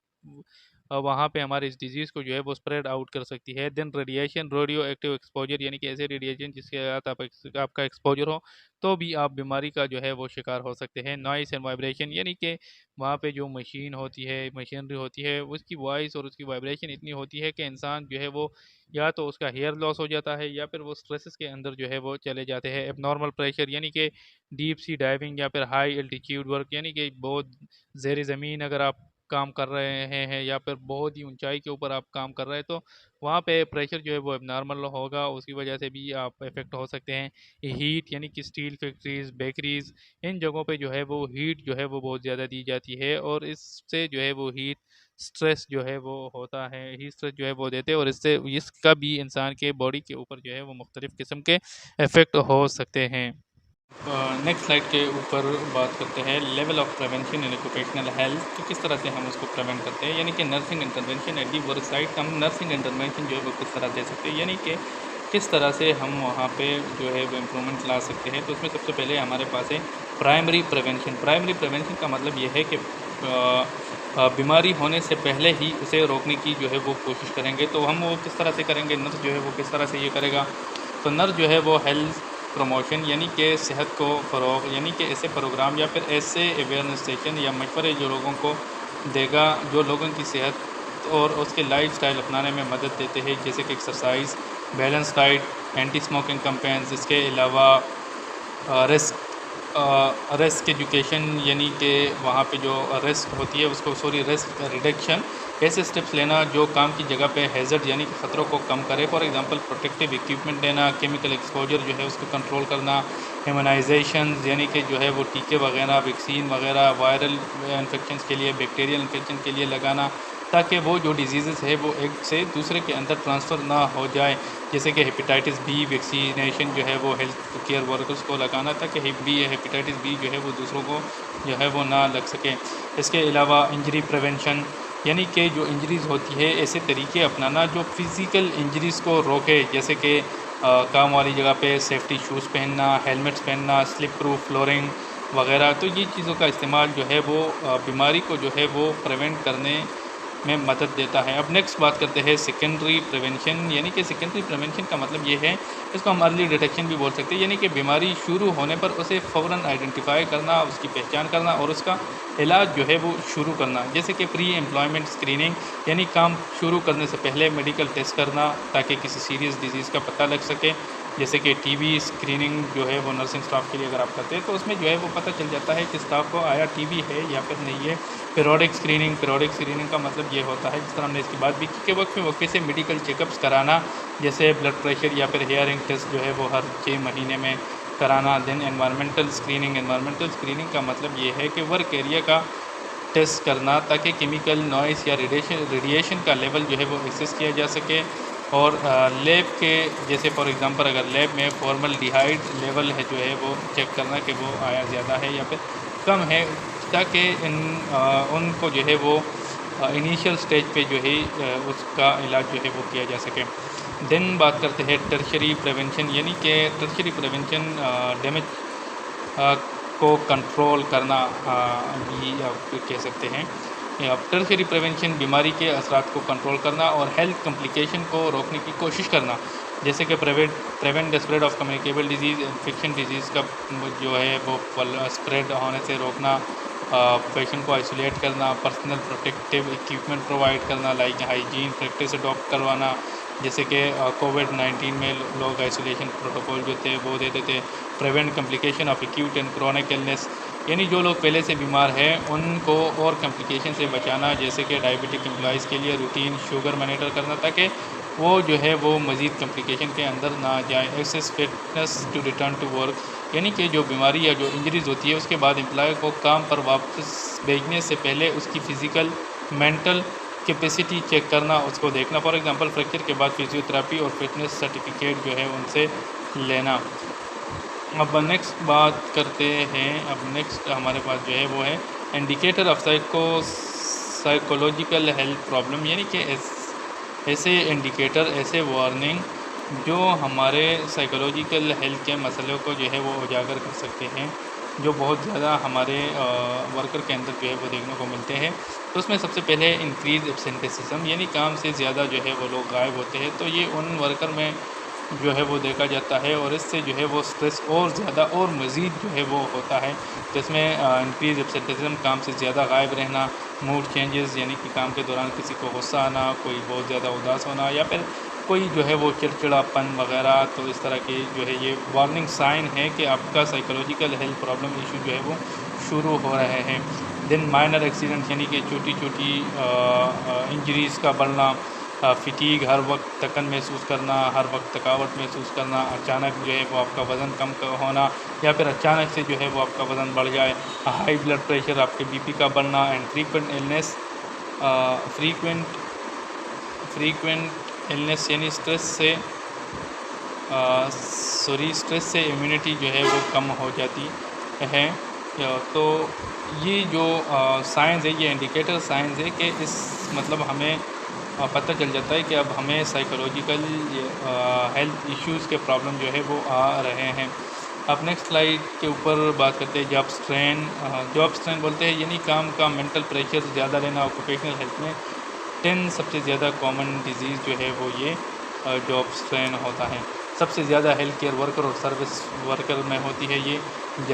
वहाँ पे हमारे इस डिजीज़ को जो है वो स्प्रेड आउट कर सकती है। Then radiation, radioactive exposure यानी कि ऐसे रेडिएशन जिसके साथ आपका एक्सपोजर हो तो भी आप बीमारी का जो है वो शिकार हो सकते हैं। नॉइस एंड वाइब्रेशन यानी कि वहाँ पे जो मशीनरी होती है उसकी वॉइस और उसकी वाइब्रेशन इतनी होती है कि इंसान जो है वो या तो उसका हेयर लॉस हो जाता है या फिर वो स्ट्रेसेस के अंदर जो है वो चले जाते हैं। एबनॉर्मल प्रेशर यानी कि डीप सी डाइविंग या फिर हाई एल्टीट्यूड वर्क यानी कि बहुत ज़ेर ज़मीन अगर आप काम कर रहे हैं या फिर बहुत ही ऊंचाई के ऊपर आप काम कर रहे हैं तो वहाँ पे प्रेशर जो है वो एबनॉर्मल होगा, उसकी वजह से भी आप इफेक्ट हो सकते हैं। हीट यानी कि स्टील फैक्ट्रीज, बेकरीज, इन जगहों पे जो है वो हीट जो है वो बहुत ज़्यादा दी जाती है और इससे जो है वो हीट स्ट्रेस जो है वो होता है, हीट स्ट्रेस जो है वो देते हैं और इससे इसका भी इंसान के बॉडी के ऊपर जो है वो मुख्तलिफ़ किस्म के इफ़ेक्ट हो सकते हैं। नेक्स्ट स्लाइड के ऊपर बात करते हैं level of prevention in occupational health, कि किस तरह से हम उसको प्रिवेंट करते हैं, यानी कि nursing intervention at the work site. हम नर्सिंग इंटरवेंशन जो है वो किस तरह दे सकते हैं, यानी कि किस तरह से हम वहाँ पे जो है वो इम्प्रूवमेंट ला सकते हैं। तो उसमें सबसे पहले हमारे पास है प्राइमरी प्रिवेंशन। प्राइमरी प्रिवेंशन का मतलब ये है कि बीमारी होने से पहले ही उसे रोकने की जो है वो कोशिश करेंगे। तो हम वो किस तरह से करेंगे, नर्स जो है वो किस तरह से ये करेगा। तो नर्स जो है वो हेल्थ प्रमोशन यानी कि सेहत को फ़रोग़, यानी कि ऐसे प्रोग्राम या फिर ऐसे अवेयरनेस सेशन या मशवरे जो लोगों को देगा, जो लोगों की सेहत और उसके लाइफस्टाइल अपनाने में मदद देते हैं, जैसे कि exercise, balance diet, anti smoking campaigns. इसके अलावा रिस्क रिस्क एजुकेशन यानी कि वहाँ पे जो रिस्क होती है उसको रिस्क रिडक्शन, ऐसे स्टेप्स लेना जो काम की जगह पे हैज़र्ड यानी कि ख़तरों को कम करे। फॉर एग्जांपल प्रोटेक्टिव इक्विपमेंट देना, केमिकल एक्सपोजर जो है उसको कंट्रोल करना, इम्यूनाइजेशन यानी कि जो है वो टीके वगैरह, वैक्सीन वगैरह वायरल इन्फेक्शन के लिए, बैक्टीरियल इन्फेक्शन के लिए लगाना, ताकि वो जो डिजीज़ है वो एक से दूसरे के अंदर ट्रांसफ़र ना हो जाए। जैसे कि हेपेटाइटिस बी वैक्सीनेशन जो है वो हेल्थ केयर वर्कर्स को लगाना, ताकि हेपेटाइटिस बी जो है वो दूसरों को जो है वो ना लग सके। इसके अलावा इंजरी प्रिवेंशन यानी कि जो इंजरीज़ होती है ऐसे तरीके अपनाना जो फ़िज़िकल इंजरीज़ को रोके, जैसे कि काम वाली जगह पे सेफ्टी शूज़ पहनना, हेलमेट्स पहनना, स्लिप प्रूफ फ्लोरिंग, वगैरह। तो ये चीज़ों का इस्तेमाल जो है वो बीमारी को जो है वो प्रिवेंट करने में मदद देता है। अब नेक्स्ट बात करते हैं सेकेंडरी प्रिवेंशन, यानी कि सेकेंडरी प्रिवेंशन का मतलब ये है, इसको हम अर्ली डिटेक्शन भी बोल सकते हैं, यानी कि बीमारी शुरू होने पर उसे फ़ौरन आइडेंटिफाई करना, उसकी पहचान करना और उसका इलाज जो है वो शुरू करना। जैसे कि प्री एम्प्लॉयमेंट स्क्रीनिंग, यानी काम शुरू करने से पहले मेडिकल टेस्ट करना ताकि किसी सीरियस डिजीज़ का पता लग सके। जैसे कि टीबी स्क्रीनिंग जो है वो नर्सिंग स्टाफ के लिए अगर आप करते हैं तो उसमें जो है वो पता चल जाता है कि स्टाफ को आया टीबी है या फिर नहीं है। पीरियोडिक स्क्रीनिंग का मतलब ये होता है, जिस तरह हमने इसकी बात भी की, कि वक्फे से मेडिकल चेकअप्स कराना, जैसे ब्लड प्रेशर या फिर हेयरिंग टेस्ट जो है वो हर 6 महीने में कराना। देन एनवायरमेंटल स्क्रीनिंग का मतलब ये है कि वर्क एरिया का टेस्ट करना ताकि केमिकल नॉइस या रेडिएशन का लेवल जो है वो एक्सेस किया जा सके। और लैब के जैसे फॉर एग्जांपल अगर लैब में फॉर्मल्डिहाइड लेवल है जो है वो चेक करना कि वो आया ज़्यादा है या फिर कम है, ताकि उनको जो है वो इनिशियल स्टेज पे जो है उसका इलाज जो है वो किया जा सके। देन बात करते हैं टर्शरी प्रिवेंशन, यानी कि टर्शरी प्रिवेंशन डैमेज को कंट्रोल करना भी आप कह सकते हैं। अब टर्शरी प्रिवेंशन बीमारी के असरात को कंट्रोल करना और हेल्थ कॉम्प्लिकेशन को रोकने की कोशिश करना, जैसे कि prevent the spread of communicable disease, infection disease का जो है वो स्प्रेड होने से रोकना, पेशेंट को आइसोलेट करना, पर्सनल प्रोटेक्टिव इक्विपमेंट प्रोवाइड करना लाइक हाइजीन प्रैक्टिस अडॉप्ट करवाना। जैसे कि कोविड-19 में लोग आइसोलेशन प्रोटोकॉल जो थे वो देते थे। Prevent complication of acute and chronic illness, यानी जो लोग पहले से बीमार हैं उनको और कॉम्प्लिकेशन से बचाना, जैसे कि डायबिटिक एम्प्लॉइज़ के लिए रूटीन शुगर मॉनिटर करना ताकि वो जो है वो मज़ीद कॉम्प्लिकेशन के अंदर ना जाए। Assess fitness to return to work, यानी कि जो बीमारी या जो इंजरीज़ होती है उसके बाद एम्प्लॉय को काम पर वापस भेजने से पहले उसकी फ़िज़िकल मेंटल कैपेसिटी चेक करना, उसको देखना। फॉर एग्जांपल फ्रैक्चर के बाद फिजियोथेरेपी और फिटनेस सर्टिफिकेट जो है उनसे लेना। अब नेक्स्ट बात करते हैं, अब नेक्स्ट हमारे पास जो है वो है indicator of psychological health problem, यानी कि ऐसे इंडिकेटर, ऐसे वार्निंग जो हमारे साइकोलॉजिकल हेल्थ के मसलों को जो है वो उजागर कर सकते हैं, जो बहुत ज़्यादा हमारे वर्कर के अंदर जो है वो देखने को मिलते हैं। तो उसमें सबसे पहले इंक्रीज़ एब्सेंटेसिज्म, यानी काम से ज़्यादा जो है वो लोग गायब होते हैं। तो ये उन वर्कर में जो है वो देखा जाता है और इससे जो है वो स्ट्रेस और ज़्यादा और मज़ीद जो है वो होता है। जिसमें इंक्रीज़ एब्सेंटेसिज्म, काम से ज़्यादा गायब रहना, मूड चेंजेस, यानी कि काम के दौरान किसी को गुस्सा आना, कोई बहुत ज़्यादा उदास होना या फिर कोई जो है वो चिड़चिड़ापन वगैरह। तो इस तरह के जो है ये वार्निंग साइन है कि आपका साइकोलॉजिकल हेल्थ प्रॉब्लम इशू जो है वो शुरू हो रहे हैं। देन माइनर एक्सीडेंट, यानी कि छोटी-छोटी इंजरीज़ का बढ़ना, फ़टीग, हर वक्त थकन महसूस करना, हर वक्त थकावट महसूस करना, अचानक जो है वो आपका वज़न कम होना या फिर अचानक से जो है वो आपका वज़न बढ़ जाए, हाई ब्लड प्रेशर, आपके बीपी का बढ़ना and frequent illness, frequent frequent illness, यानी स्ट्रेस से इम्यूनिटी जो है वो कम हो जाती है। तो ये जो साइंस है, ये इंडिकेटर साइंस है कि इस मतलब हमें पता चल जाता है कि अब हमें साइकोलॉजिकल हेल्थ इश्यूज़ के प्रॉब्लम जो है वो आ रहे हैं। अब नेक्स्ट स्लाइड के ऊपर बात करते हैं जॉब स्ट्रेन बोलते हैं, यानी काम का मेंटल प्रेशर ज़्यादा लेना। ऑक्यूपेशनल हेल्थ में 10 सबसे ज़्यादा कॉमन डिजीज़ जो है वो ये जॉब स्ट्रेन होता है। सबसे ज़्यादा हेल्थ केयर वर्कर और सर्विस वर्कर में होती है ये,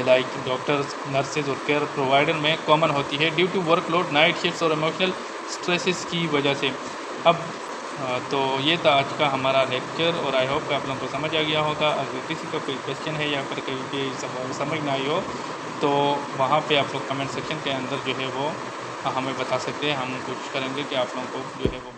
लाइक डॉक्टर्स, नर्सेज और केयर प्रोवाइडर में कॉमन होती है due to workload, night shifts और इमोशनल स्ट्रेसेस की वजह से। अब तो ये था आज का हमारा लेक्चर और आई होप कि आप लोगों को समझ आ गया होगा। अगर किसी का कोई क्वेश्चन है या फिर कोई समझ ना आई हो तो वहाँ पे आप लोग कमेंट सेक्शन के अंदर जो है वो हमें बता सकते हैं। हम कोशिश करेंगे कि आप लोगों को जो है वो